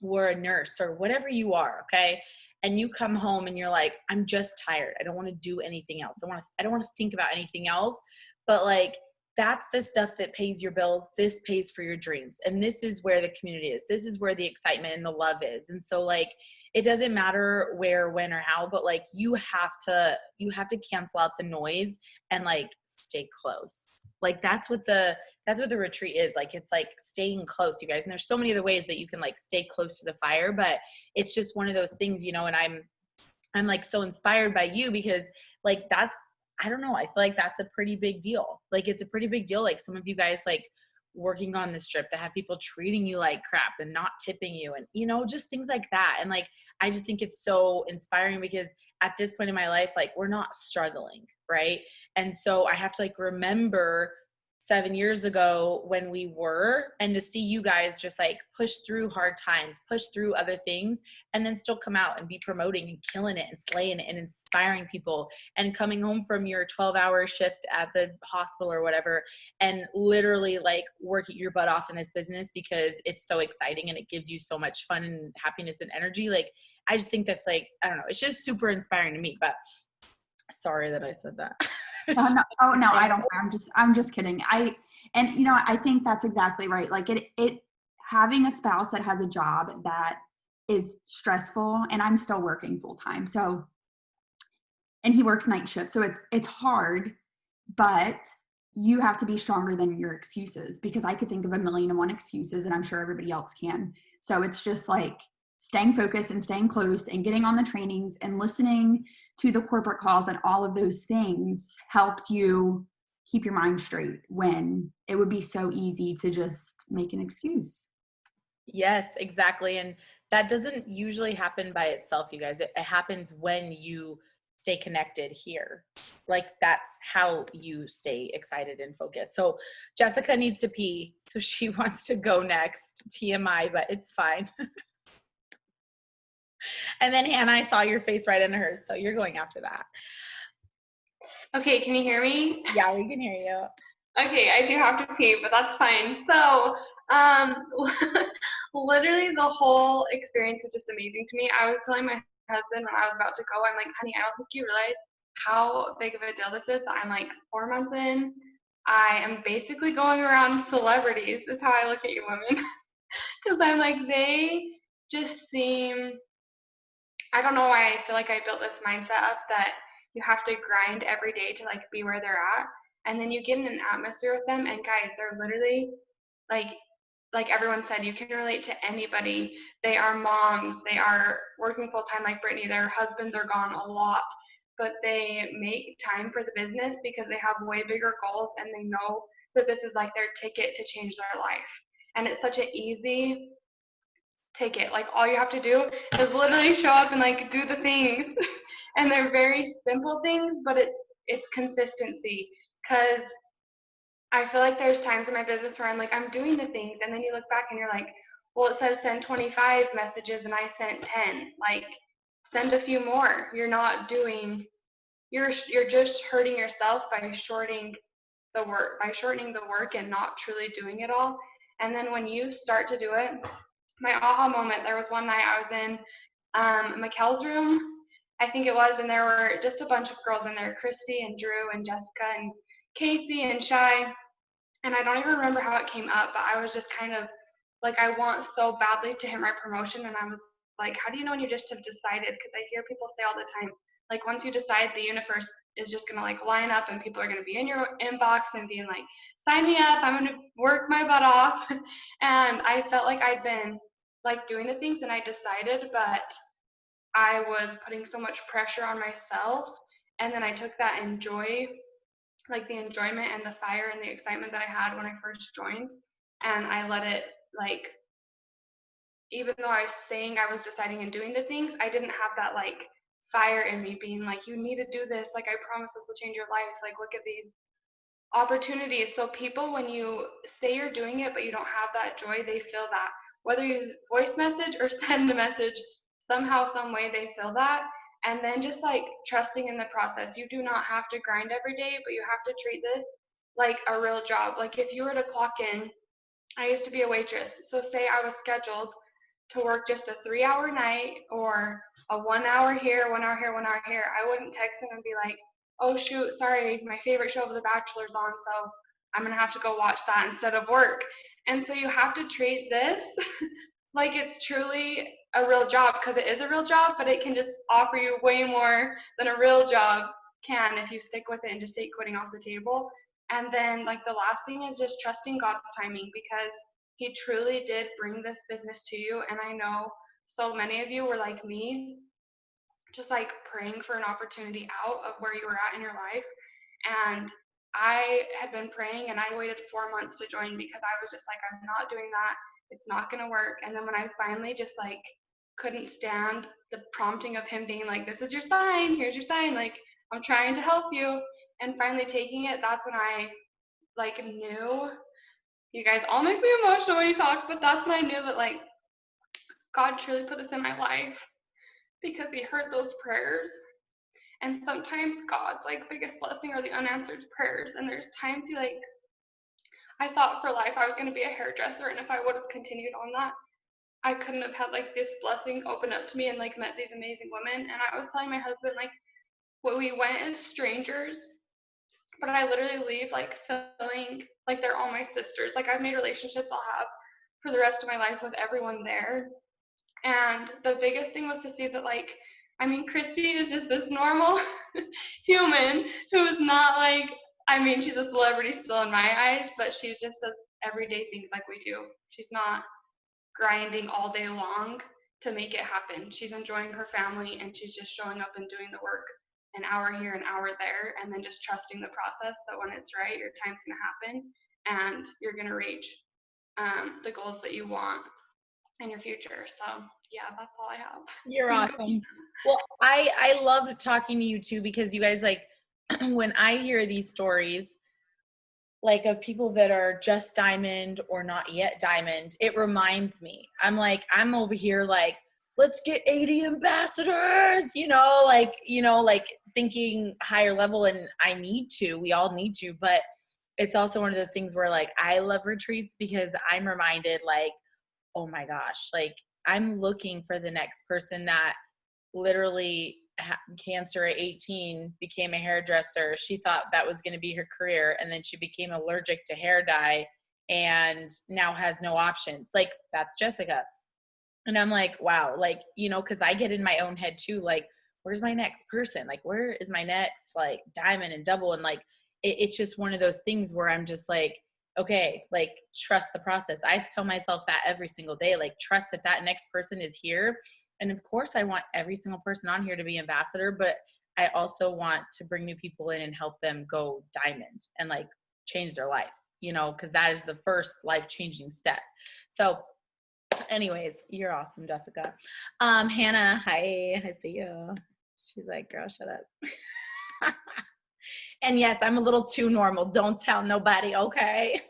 were a nurse or whatever you are. Okay. And you come home and you're like, I'm just tired. I don't want to do anything else. I don't want to think about anything else. But like, that's the stuff that pays your bills. This pays for your dreams. And this is where the community is. This is where the excitement and the love is. And so like, it doesn't matter where, when, or how, but like you have to cancel out the noise and like stay close. Like that's what the retreat is. Like, it's like staying close, you guys. And there's so many other ways that you can like stay close to the fire, but it's just one of those things, you know, and I'm like so inspired by you because like I don't know. I feel like that's a pretty big deal. Like it's a pretty big deal. Like some of you guys like working on the strip that have people treating you like crap and not tipping you and, you know, just things like that. And like, I just think it's so inspiring because at this point in my life, like we're not struggling. Right. And so I have to like remember 7 years ago when we were, and to see you guys just like push through hard times, push through other things, and then still come out and be promoting and killing it and slaying it and inspiring people and coming home from your 12-hour shift at the hospital or whatever and literally like working your butt off in this business because it's so exciting and it gives you so much fun and happiness and energy. Like, I just think that's like, I don't know, it's just super inspiring to me, but sorry that I said that. Oh no, I don't care. I'm just kidding. I think that's exactly right. Like it having a spouse that has a job that is stressful, and I'm still working full time. So, and he works night shift. So it's hard, but you have to be stronger than your excuses because I could think of 1,000,001 excuses and I'm sure everybody else can. So it's just like staying focused and staying close and getting on the trainings and listening to the corporate calls and all of those things helps you keep your mind straight when it would be so easy to just make an excuse. Yes, exactly. And that doesn't usually happen by itself, you guys. It happens when you stay connected here. Like that's how you stay excited and focused. So Jessica needs to pee, so she wants to go next. TMI, but it's fine. And then Hannah, I saw your face right into hers, so you're going after that. Okay, can you hear me? Yeah, we can hear you. Okay, I do have to pee, but that's fine. So, literally the whole experience was just amazing to me. I was telling my husband when I was about to go, I'm like, honey, I don't think you realize how big of a deal this is. I'm like 4 months in. I am basically going around celebrities is how I look at you women. Because I'm like, they just seem, I don't know why I feel like I built this mindset up that you have to grind every day to like be where they're at. And then you get in an atmosphere with them and guys, they're literally like everyone said, you can relate to anybody. They are moms, they are working full time like Brittany, their husbands are gone a lot, but they make time for the business because they have way bigger goals and they know that this is like their ticket to change their life. And it's such an easy ticket. Like all you have to do is literally show up and like do the things. And they're very simple things, but it's consistency. Cause I feel like there's times in my business where I'm like, I'm doing the things, and then you look back and you're like, well, it says send 25 messages and I sent 10. Like, send a few more. You're not doing, you're just hurting yourself by shortening the work and not truly doing it all. And then when you start to do it, my aha moment, there was one night I was in Mikkel's room, I think it was, and there were just a bunch of girls in there, Christy and Drew and Jessica and Casey and Shy, and I don't even remember how it came up, but I was just kind of like, I want so badly to hit my promotion, and I was like, how do you know when you just have decided? Because I hear people say all the time, Like once you decide, the universe is just gonna like line up and people are gonna be in your inbox and being like, sign me up, I'm gonna work my butt off. And I felt like I'd been like doing the things and I decided, but I was putting so much pressure on myself. And then I took that like the enjoyment and the fire and the excitement that I had when I first joined, and I let it, like, even though I was saying I was deciding and doing the things, I didn't have that like fire in me being like, you need to do this, like I promise this will change your life, like look at these opportunities. So people, when you say you're doing it but you don't have that joy, they feel that. Whether you voice message or send a message, somehow, some way they feel that. And then just like trusting in the process. You do not have to grind every day, but you have to treat this like a real job. Like if you were to clock in, I used to be a waitress. So say I was scheduled to work just a 3-hour night or a 1 hour here, 1 hour here, 1 hour here. I wouldn't text them and be like, oh shoot, sorry, my favorite show of The Bachelor's on, so I'm gonna have to go watch that instead of work. And so you have to treat this like it's truly a real job, because it is a real job, but it can just offer you way more than a real job can if you stick with it and just take quitting off the table. And then like the last thing is just trusting God's timing, because He truly did bring this business to you. And I know so many of you were like me, just like praying for an opportunity out of where you were at in your life. And I had been praying and I waited 4 months to join because I was just like, I'm not doing that. It's not going to work. And then when I finally just like couldn't stand the prompting of Him being like, this is your sign, here's your sign, like I'm trying to help you, and finally taking it, that's when I like knew. You guys all make me emotional when you talk, but that's when I knew that like God truly put this in my life, because He heard those prayers. And sometimes God's like biggest blessing are the unanswered prayers. And there's times you like, I thought for life I was going to be a hairdresser, and if I would have continued on that, I couldn't have had like this blessing open up to me and like met these amazing women. And I was telling my husband, like, when we went as strangers, but I literally leave like feeling like they're all my sisters. Like I've made relationships I'll have for the rest of my life with everyone there. And the biggest thing was to see that, like, I mean, Christy is just this normal human who is not like, I mean, she's a celebrity still in my eyes, but she's just does everyday things like we do. She's not grinding all day long to make it happen. She's enjoying her family, and she's just showing up and doing the work, an hour here, an hour there, and then just trusting the process that when it's right, your time's going to happen and you're going to reach the goals that you want in your future. So yeah, that's all I have. You're awesome. Well, I love talking to you too, because you guys, like, when I hear these stories, like of people that are just diamond or not yet diamond, it reminds me, I'm like, I'm over here like, let's get 80 ambassadors, like thinking higher level, and we all need to, but it's also one of those things where like, I love retreats because I'm reminded like, oh my gosh, like I'm looking for the next person that literally had cancer at 18, became a hairdresser. She thought that was going to be her career, and then she became allergic to hair dye and now has no options. Like that's Jessica. And I'm like, wow, like, because I get in my own head too, like, where's my next person? Like, where is my next like diamond and double? And like, it's just one of those things where I'm just like, okay, like trust the process. I tell myself that every single day, like trust that next person is here. And of course I want every single person on here to be ambassador, but I also want to bring new people in and help them go diamond and like change their life, because that is the first life-changing step. So anyways, you're awesome, Jessica. Hannah, hi, I see you. She's like, girl, shut up. And yes, I'm a little too normal. Don't tell nobody, okay?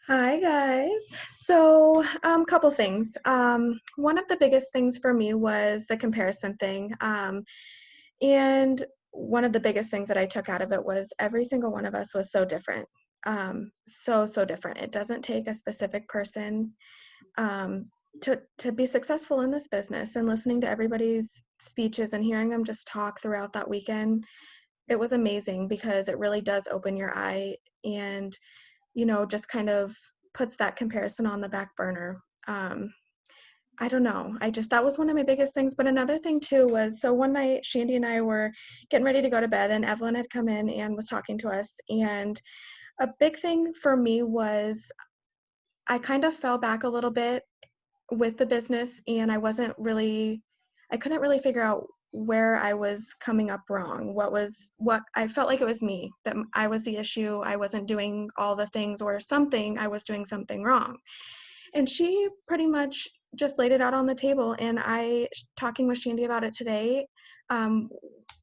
Hi guys. So couple things. One of the biggest things for me was the comparison thing. And one of the biggest things that I took out of it was every single one of us was so different. So different. It doesn't take a specific person to be successful in this business. And listening to everybody's speeches and hearing them just talk throughout that weekend, it was amazing, because it really does open your eye and just kind of puts that comparison on the back burner. I don't know. That was one of my biggest things. But another thing too was, so one night Shandy and I were getting ready to go to bed, and Evelyn had come in and was talking to us. And a big thing for me was I kind of fell back a little bit with the business, and I couldn't really figure out where I was coming up wrong. What I felt like it was me, that I was the issue. I wasn't doing all the things, or something, I was doing something wrong. And she pretty much just laid it out on the table. And talking with Shandy about it today,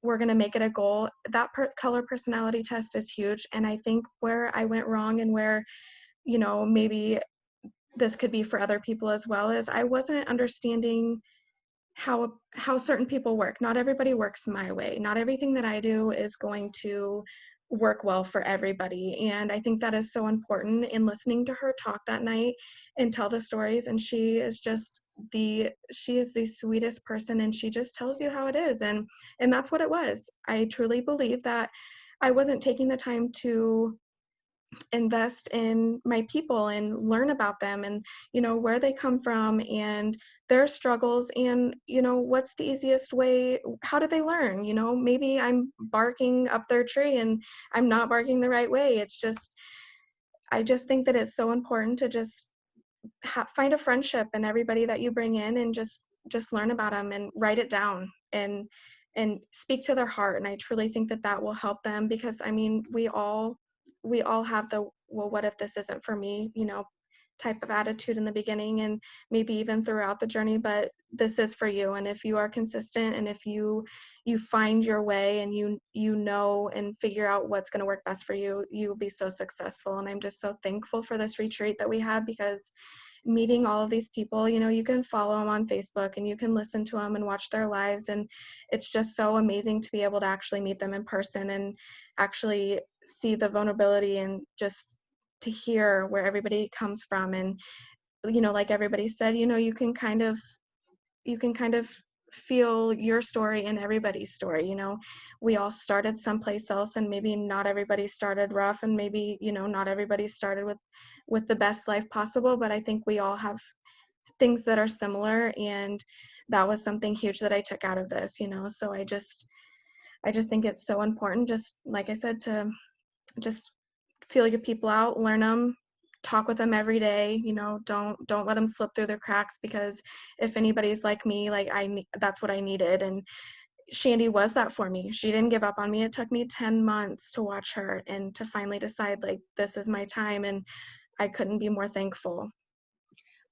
we're going to make it a goal. That color personality test is huge. And I think where I went wrong, and where, maybe this could be for other people as well, is I wasn't understanding how certain people work. Not everybody works my way. Not everything that I do is going to work well for everybody. And I think that is so important in listening to her talk that night and tell the stories. And she is the sweetest person, and she just tells you how it is. And that's what it was. I truly believe that I wasn't taking the time to invest in my people and learn about them, and where they come from and their struggles, and what's the easiest way, how do they learn. Maybe I'm barking up their tree and I'm not barking the right way. I just think that it's so important to just find a friendship in everybody that you bring in, and just learn about them and write it down and speak to their heart. And I truly think that will help them, because I mean, we all have the, well, what if this isn't for me, type of attitude in the beginning, and maybe even throughout the journey, but this is for you. And if you are consistent, and if you find your way, and and figure out what's going to work best for you, you will be so successful. And I'm just so thankful for this retreat that we had, because meeting all of these people, you can follow them on Facebook, and you can listen to them and watch their lives, and it's just so amazing to be able to actually meet them in person and actually see the vulnerability, and just to hear where everybody comes from. And like everybody said, you can kind of feel your story in everybody's story. We all started someplace else, and maybe not everybody started rough, and maybe not everybody started with the best life possible, but I think we all have things that are similar. And that was something huge that I took out of this. So I just think it's so important, just like I said, to just feel your people out, learn them, talk with them every day. Don't let them slip through the cracks, because if anybody's like me, that's what I needed. And Shandy was that for me. She didn't give up on me. It took me 10 months to watch her and to finally decide, this is my time, and I couldn't be more thankful.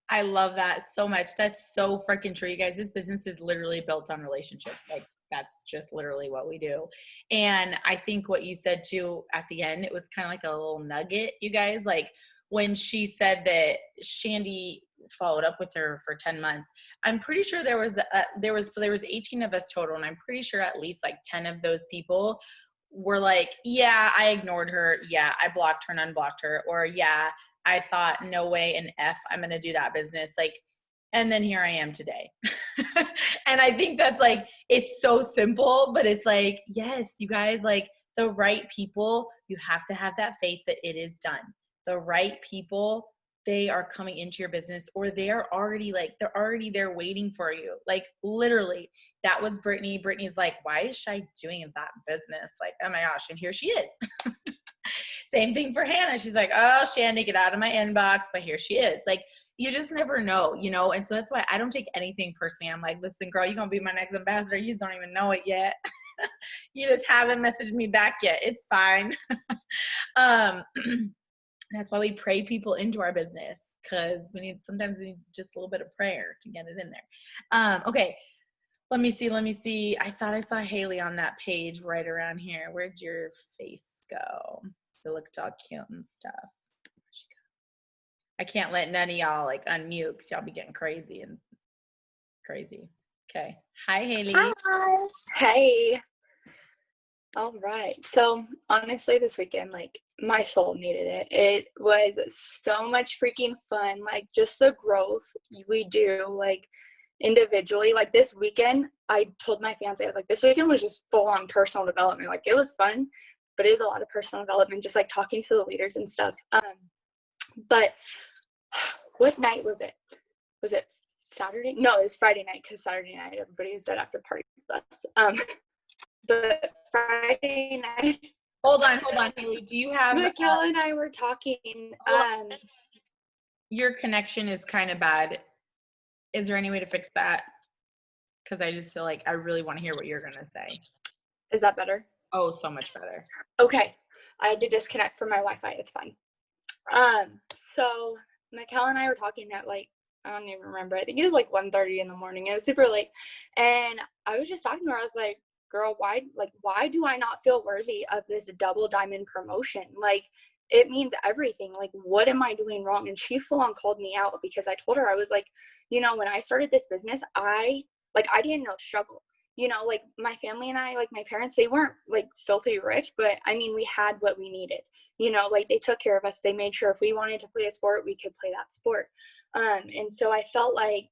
I love that so much. That's so freaking true, you guys. This business is literally built on relationships. That's just literally what we do. And I think what you said too at the end, it was kind of like a little nugget, you guys, when she said that Shandy followed up with her for 10 months, I'm pretty sure there was 18 of us total. And I'm pretty sure at least 10 of those people were yeah, I ignored her. Yeah, I blocked her and unblocked her. Or yeah, I thought, no way in F, I'm going to do that business. And then here I am today. And I think that's it's so simple, but it's yes, you guys, the right people, you have to have that faith that it is done. The right people, they are coming into your business, or they are already they're already there waiting for you. Literally, that was Brittany. Brittany's why is Shy doing that business? Oh my gosh. And here she is. Same thing for Hannah. She's oh, Shandy, get out of my inbox. But here she is. You just never know, And so that's why I don't take anything personally. I'm listen, girl, you're going to be my next ambassador. You just don't even know it yet. You just haven't messaged me back yet. It's fine. That's why we pray people into our business, because sometimes we need just a little bit of prayer to get it in there. Okay. Let me see. I thought I saw Haley on that page right around here. Where'd your face go? It looked all cute and stuff. I can't let none of y'all unmute, because y'all be getting crazy. Okay. Hi, Haley. Hi. Hey. All right. So honestly, this weekend, my soul needed it. It was so much freaking fun. Just the growth we do, individually. This weekend, I told my fiance, I was this weekend was just full on personal development. It was fun, but it was a lot of personal development, just talking to the leaders and stuff. But what night was it? Was it Saturday. No, it was Friday night because Saturday night everybody was dead after the party with us. But Friday night. Hold on, Haley. Do you have? Mikhail and I were talking. Your connection is kind of bad. Is there any way to fix that? Because I just feel like I really want to hear what you're gonna say. Is that better? Oh, so much better. Okay. I had to disconnect from my Wi-Fi. It's fine. So Mikhail and I were talking at like, I don't even remember. I think it was like 1:30 in the morning. It was super late. And I was just talking to her. I was like, girl, why do I not feel worthy of this double diamond promotion? Like, it means everything. Like, what am I doing wrong? And she full on called me out because I told her, I was like, you know, when I started this business, I didn't know struggle. You know, like my family and I, like my parents, they weren't like filthy rich, but I mean, we had what we needed. You know, like they took care of us. They made sure if we wanted to play a sport, we could play that sport. And so I felt like,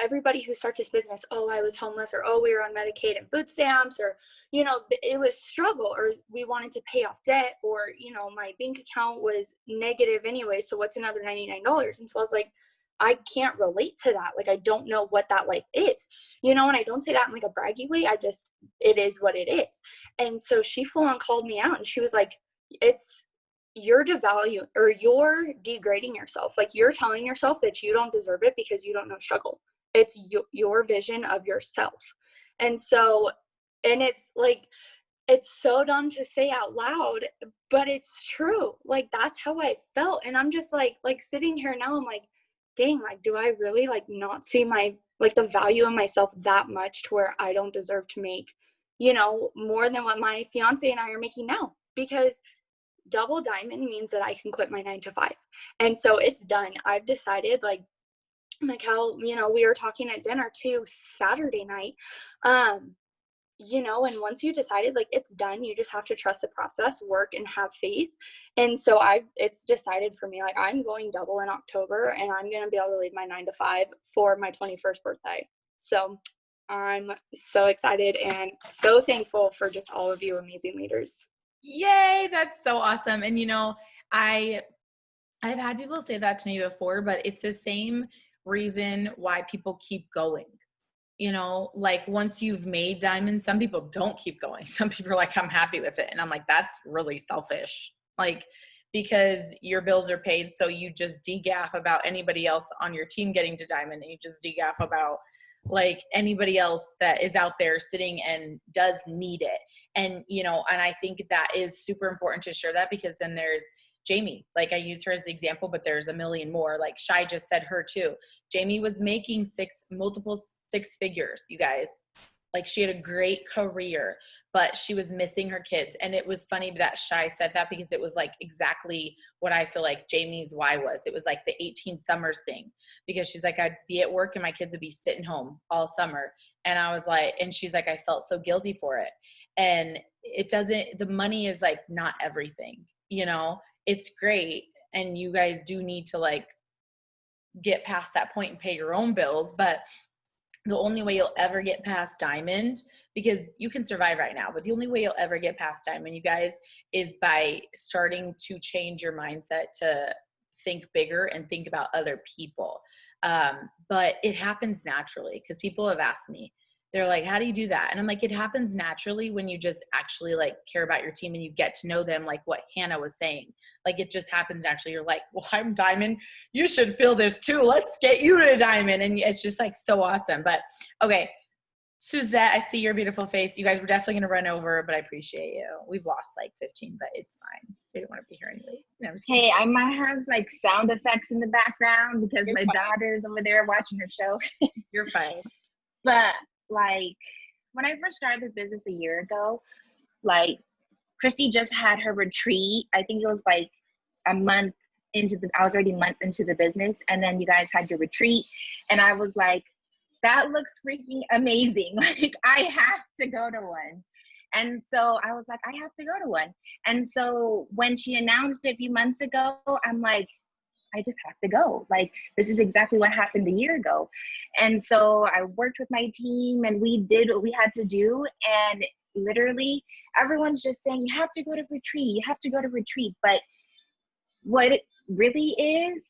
everybody who starts this business, oh, I was homeless, or oh, we were on Medicaid and food stamps, or, you know, it was struggle, or we wanted to pay off debt, or, you know, my bank account was negative anyway. So what's another $99? And so I was like, I can't relate to that. Like, I don't know what that life is, you know, and I don't say that in like a braggy way. It is what it is. And so she full on called me out and she was like, you're degrading yourself. Like, you're telling yourself that you don't deserve it because you don't know struggle. It's your vision of yourself. And so, and it's like, it's so dumb to say out loud, but it's true. Like, that's how I felt. And I'm just like sitting here now, I'm like, dang, like, do I really like not see the value in myself that much to where I don't deserve to make, you know, more than what my fiance and I are making now? Because double diamond means that I can quit my 9-to-5. And so it's done. I've decided, like Mikhail, you know, we were talking at dinner too Saturday night, you know, and once you decided, like, it's done, you just have to trust the process, work, and have faith. And so it's decided for me, like, I'm going double in October, and I'm going to be able to leave my 9-to-5 for my 21st birthday. So I'm so excited and so thankful for just all of you amazing leaders. Yay, that's so awesome. And, you know, I've had people say that to me before, but it's the same reason why people keep going. You know, like, once you've made diamonds, some people don't keep going. Some people are like, I'm happy with it. And I'm like, that's really selfish. Like, because your bills are paid. So you just degaff about anybody else on your team getting to diamond. And you just degaff about like anybody else that is out there sitting and does need it. And, you know, and I think that is super important to share that, because then there's Jamie, like I use her as the example, but there's a million more. Like Shai just said her too. Jamie was making multiple six figures, you guys. Like, she had a great career, but she was missing her kids. And it was funny that Shai said that, because it was like exactly what I feel like Jamie's why was. It was like the 18 summers thing, because she's like, I'd be at work and my kids would be sitting home all summer. And I was like, and she's like, I felt so guilty for it. And the money is like not everything, you know. It's great, and you guys do need to like get past that point and pay your own bills, but the only way you'll ever get past diamond, because you can survive right now, but the only way you'll ever get past diamond, you guys, is by starting to change your mindset to think bigger and think about other people. But it happens naturally, because people have asked me, they're like, how do you do that? And I'm like, it happens naturally when you just actually like care about your team and you get to know them, like what Hannah was saying. Like, it just happens naturally. You're like, well, I'm diamond. You should feel this too. Let's get you to diamond. And it's just like so awesome. But okay, Suzette, I see your beautiful face. You guys were definitely going to run over, but I appreciate you. We've lost like 15, but it's fine. They don't want to be here anyways. No, hey, I might have like sound effects in the background because my daughter's over there watching her show. You're fine. But like, when I first started this business a year ago, like, Christy just had her retreat. I think it was like I was already a month into the business, and then you guys had your retreat, and I was like, that looks freaking amazing. Like, I have to go to one. And so I was like, I have to go to one. And so when she announced it a few months ago, I'm like, I just have to go. Like, this is exactly what happened a year ago. And so I worked with my team and we did what we had to do. And literally everyone's just saying, you have to go to retreat. You have to go to retreat. But what it really is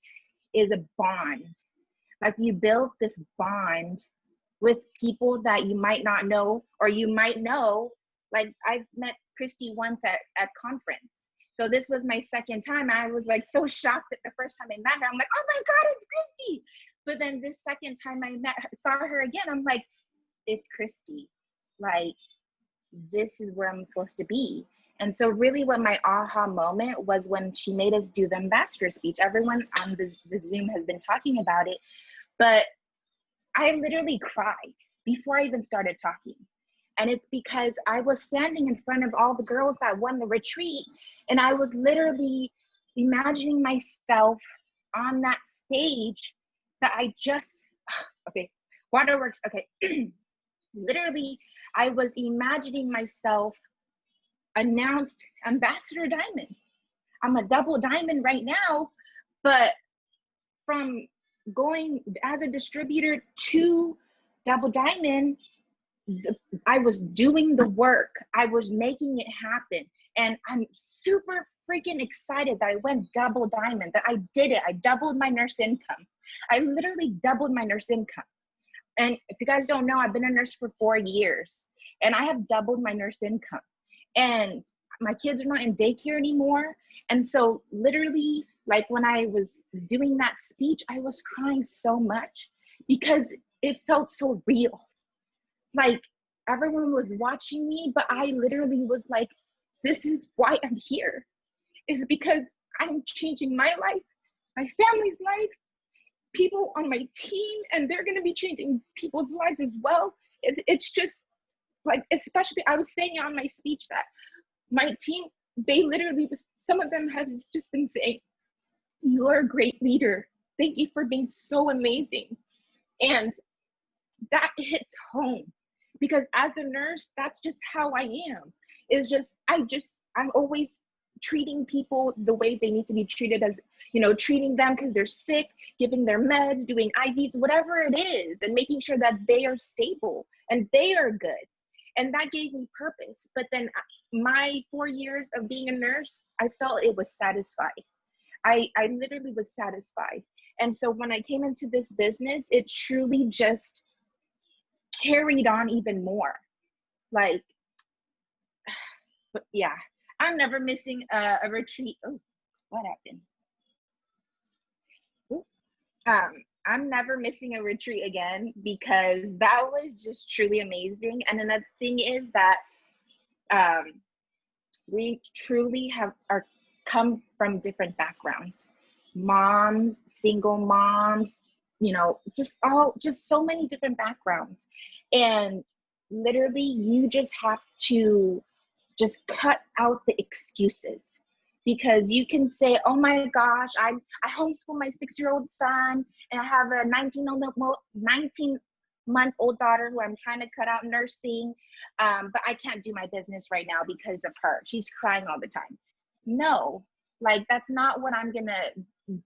is a bond. Like you build this bond with people that you might not know, or you might know. Like I've met Christy once at conference. So this was my second time. I was like so shocked that the first time I met her, I'm like, oh my God, it's Christy. But then this second time I saw her again, I'm like, it's Christy. Like, this is where I'm supposed to be. And so really what my aha moment was when she made us do the ambassador speech. Everyone on the Zoom has been talking about it, but I literally cried before I even started talking. And it's because I was standing in front of all the girls that won the retreat, and I was literally imagining myself on that stage that I just, okay, Waterworks, okay. Literally, I was imagining myself announced Ambassador Diamond. I'm a double diamond right now, but from going as a distributor to double diamond, I was doing the work. I was making it happen. And I'm super freaking excited that I went double diamond, that I did it. I doubled my nurse income. I literally doubled my nurse income. And if you guys don't know, I've been a nurse for 4 years, and I have doubled my nurse income. And my kids are not in daycare anymore. And so literally, like when I was doing that speech, I was crying so much because it felt so real. Like everyone was watching me, but I literally was like, this is why I'm here. Is because I'm changing my life, my family's life, people on my team, and they're going to be changing people's lives as well. It's just like, especially I was saying on my speech that my team, they literally, some of them have just been saying, you're a great leader. Thank you for being so amazing. And that hits home because as a nurse, that's just how I am. It's just, I'm always treating people the way they need to be treated, as, you know, treating them because they're sick, giving their meds, doing IVs, whatever it is, and making sure that they are stable and they are good. And that gave me purpose. But then my 4 years of being a nurse, I felt it was satisfied. I literally was satisfied. And so when I came into this business, it truly just carried on even more. Like, but yeah, I'm never missing a retreat. Oh, what happened? Ooh. I'm never missing a retreat again because that was just truly amazing. And another thing is that we truly come from different backgrounds. Moms, single moms, you know, just so many different backgrounds. And literally you just have to just cut out the excuses, because you can say, oh my gosh, I homeschool my 6-year-old son, and I have a 19-month-old daughter who I'm trying to cut out nursing, but I can't do my business right now because of her. She's crying all the time. No, like that's not what I'm gonna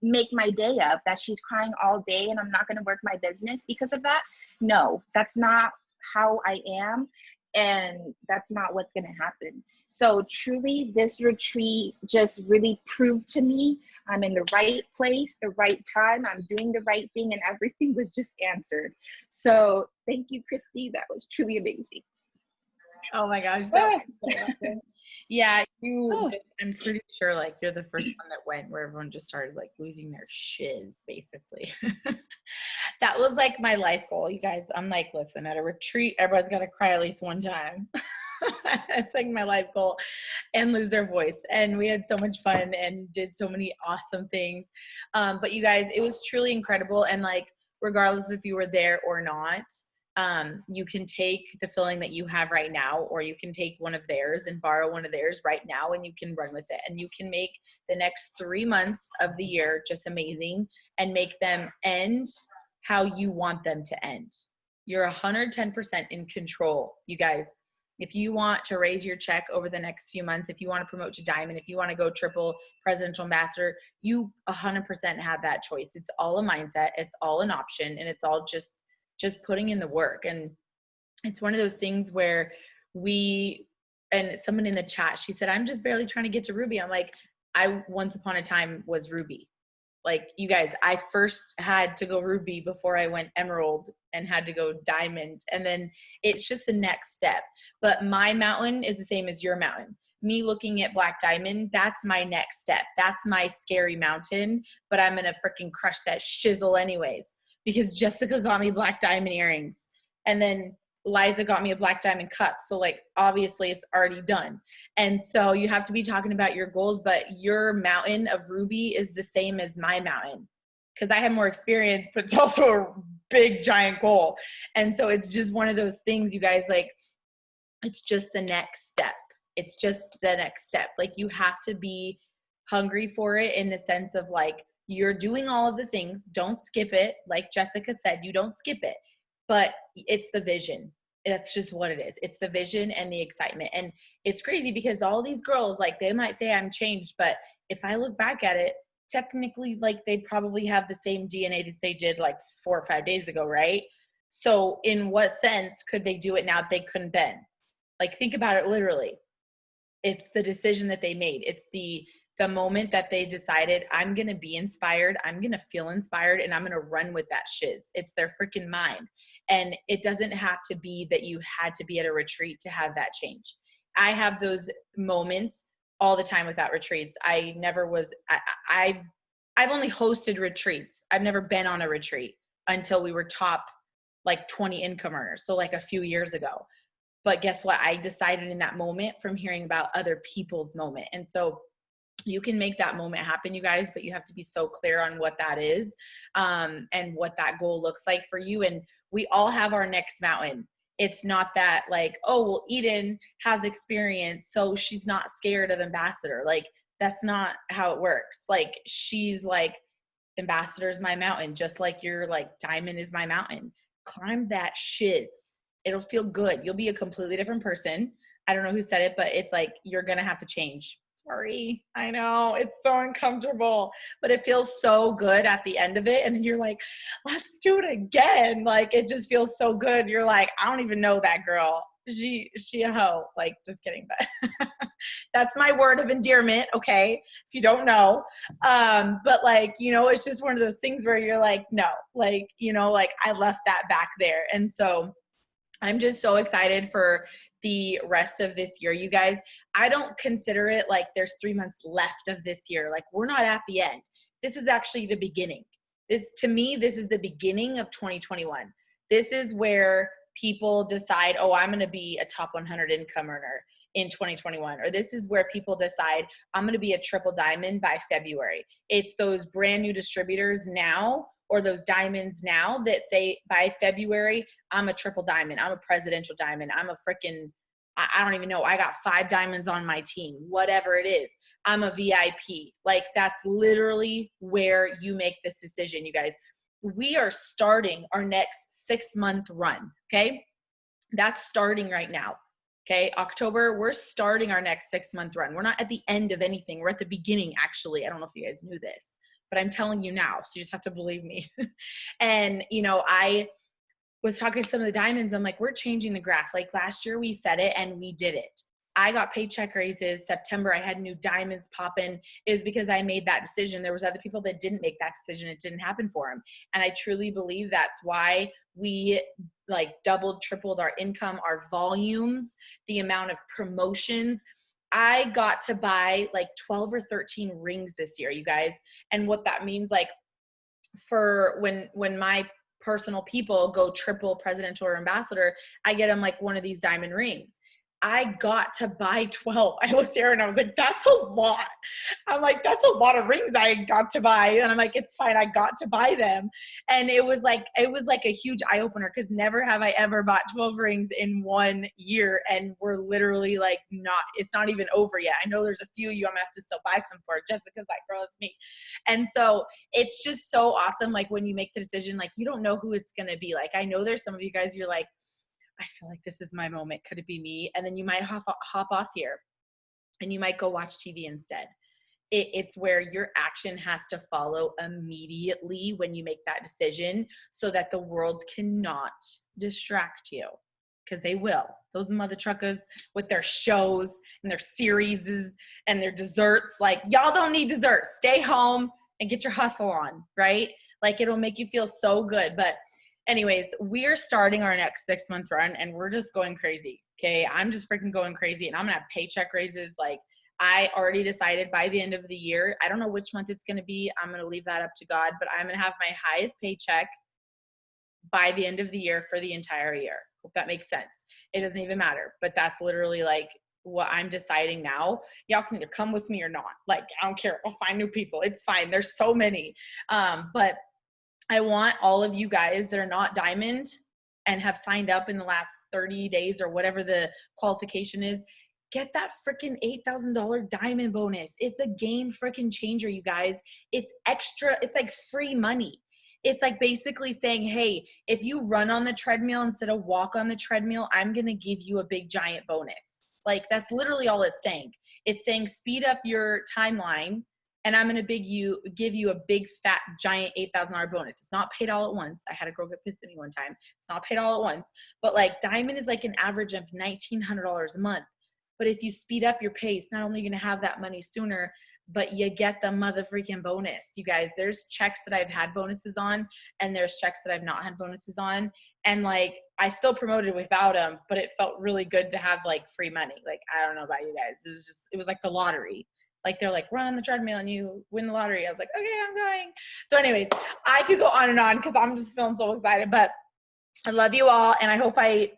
make my day of, that she's crying all day and I'm not gonna work my business because of that. No, that's not how I am. And that's not what's going to happen. So truly, this retreat just really proved to me I'm in the right place, the right time, I'm doing the right thing, and everything was just answered. So thank you, Christy. That was truly amazing. Oh my gosh. Yeah, I'm pretty sure like you're the first one that went where everyone just started like losing their shiz, basically. That was like my life goal, you guys. I'm like, listen, at a retreat, everyone's got to cry at least one time. It's like my life goal, and lose their voice. And we had so much fun and did so many awesome things. But you guys, it was truly incredible. And like, regardless if you were there or not, you can take the feeling that you have right now, or you can take one of theirs and borrow one of theirs right now, and you can run with it, and you can make the next 3 months of the year just amazing and make them end how you want them to end. You're 110% in control, you guys. If you want to raise your check over the next few months, if you want to promote to diamond, if you want to go triple presidential ambassador, you 100% have that choice. It's all a mindset. It's all an option, and it's all just putting in the work. And it's one of those things where and someone in the chat, she said, I'm just barely trying to get to Ruby. I'm like, I once upon a time was Ruby. Like, you guys, I first had to go ruby before I went emerald and had to go diamond. And then it's just the next step. But my mountain is the same as your mountain. Me looking at black diamond, that's my next step. That's my scary mountain, but I'm going to freaking crush that shizzle anyways, because Jessica got me black diamond earrings. And then Liza got me a black diamond cup. So like, obviously it's already done. And so you have to be talking about your goals, but your mountain of ruby is the same as my mountain, because I have more experience, but it's also a big giant goal. And so it's just one of those things, you guys, like, it's just the next step. It's just the next step. Like, you have to be hungry for it, in the sense of like, you're doing all of the things. Don't skip it. Like Jessica said, you don't skip it. But it's the vision. That's just what it is. It's the vision and the excitement. And it's crazy because all these girls, like, they might say I'm changed, but if I look back at it, technically, like, they probably have the same DNA that they did like 4 or 5 days ago, right? So in what sense could they do it now they couldn't then? Like, think about it literally. It's the decision that they made. It's the moment that they decided, I'm going to be inspired, I'm going to feel inspired, and I'm going to run with that shiz. It's their freaking mind. And it doesn't have to be that you had to be at a retreat to have that change. I have those moments all the time without retreats. I never was, I've only hosted retreats. I've never been on a retreat until we were top like 20 income earners. So like a few years ago. But guess what? I decided in that moment from hearing about other people's moment. And so you can make that moment happen, you guys, but you have to be so clear on what that is, and what that goal looks like for you. And we all have our next mountain. It's not that like, oh, well, Eden has experience, so she's not scared of ambassador. Like, that's not how it works. Like, she's like, ambassador is my mountain, just like you're like, diamond is my mountain. Climb that shiz. It'll feel good. You'll be a completely different person. I don't know who said it, but it's like, you're going to have to change. Sorry. I know it's so uncomfortable, but it feels so good at the end of it. And then you're like, let's do it again. Like, it just feels so good. You're like, I don't even know that girl. She a hoe. Like, just kidding. But that's my word of endearment. Okay. If you don't know. But like, you know, it's just one of those things where you're like, no, like, you know, like, I left that back there. And so I'm just so excited for the rest of this year, you guys. I don't consider it like there's 3 months left of this year. Like, we're not at the end. This is actually the beginning. To me, this is the beginning of 2021. This is where people decide, oh, I'm going to be a top 100 income earner in 2021. Or this is where people decide, I'm going to be a triple diamond by February. It's those brand new distributors now, or those diamonds now, that say by February, I'm a triple diamond, I'm a presidential diamond, I'm a freaking, I don't even know, I got 5 diamonds on my team, whatever it is, I'm a VIP. Like, that's literally where you make this decision, you guys. We are starting our next 6-month run, okay? That's starting right now, okay? October, we're starting our next 6-month run. We're not at the end of anything. We're at the beginning, actually. I don't know if you guys knew this, but I'm telling you now, so you just have to believe me. And, you know, I was talking to some of the diamonds. I'm like, we're changing the graph. Like, last year we said it and we did it. I got paycheck raises September. I had new diamonds popping. It was because I made that decision. There was other people that didn't make that decision. It didn't happen for them. And I truly believe that's why we like doubled, tripled our income, our volumes, the amount of promotions. I got to buy like 12 or 13 rings this year, you guys. And what that means, like, for when my personal people go triple presidential or ambassador, I get them like one of these diamond rings. I got to buy 12. I looked there and I was like, that's a lot. I'm like, that's a lot of rings I got to buy. And I'm like, it's fine. I got to buy them. And it was like a huge eye opener, because never have I ever bought 12 rings in 1 year. And we're literally like, it's not even over yet. I know there's a few you I'm gonna have to still buy some for. Jessica's like, girl, it's me. And so it's just so awesome. Like, when you make the decision, like, you don't know who it's going to be. Like, I know there's some of you guys, you're like, I feel like this is my moment. Could it be me? And then you might hop off here and you might go watch TV instead. It's where your action has to follow immediately when you make that decision, so that the world cannot distract you, because they will. Those mother truckers with their shows and their series and their desserts, like, y'all don't need dessert. Stay home and get your hustle on, right? Like it'll make you feel so good. But anyways, we're starting our next 6-month run and we're just going crazy. Okay. I'm just freaking going crazy and I'm going to have paycheck raises. Like I already decided by the end of the year, I don't know which month it's going to be. I'm going to leave that up to God, but I'm going to have my highest paycheck by the end of the year for the entire year. Hope that makes sense. It doesn't even matter, but that's literally like what I'm deciding now. Y'all can either come with me or not. Like, I don't care. I'll find new people. It's fine. There's so many. But I want all of you guys that are not diamond and have signed up in the last 30 days or whatever the qualification is, get that freaking $8,000 diamond bonus. It's a game freaking changer, you guys. It's extra. It's like free money. It's like basically saying, hey, if you run on the treadmill instead of walk on the treadmill, I'm going to give you a big giant bonus. Like that's literally all it's saying. It's saying speed up your timeline and I'm going to give you a big fat giant $8,000 bonus. It's not paid all at once. I had a girl get pissed at me one time. It's not paid all at once, but like diamond is like an average of $1,900 a month. But if you speed up your pace, not only are you going to have that money sooner, but you get the mother freaking bonus. You guys, there's checks that I've had bonuses on and there's checks that I've not had bonuses on. And like, I still promoted without them, but it felt really good to have like free money. Like, I don't know about you guys. It was like the lottery. Like they're like, run on the treadmill and you win the lottery. I was like, okay, I'm going. So anyways, I could go on and on because I'm just feeling so excited, but I love you all. And I hope I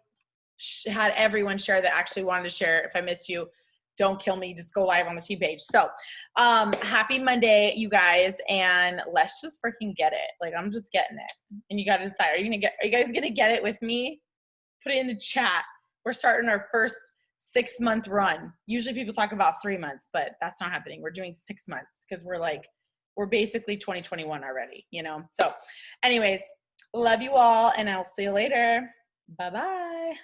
had everyone share that actually wanted to share. If I missed you, don't kill me. Just go live on the team page. So happy Monday, you guys. And let's just freaking get it. Like, I'm just getting it. And you got to decide, are you guys going to get it with me? Put it in the chat. We're starting our first 6-month run. Usually people talk about 3 months, but that's not happening. We're doing 6 months because we're basically 2021 already, you know? So anyways, love you all and I'll see you later. Bye-bye.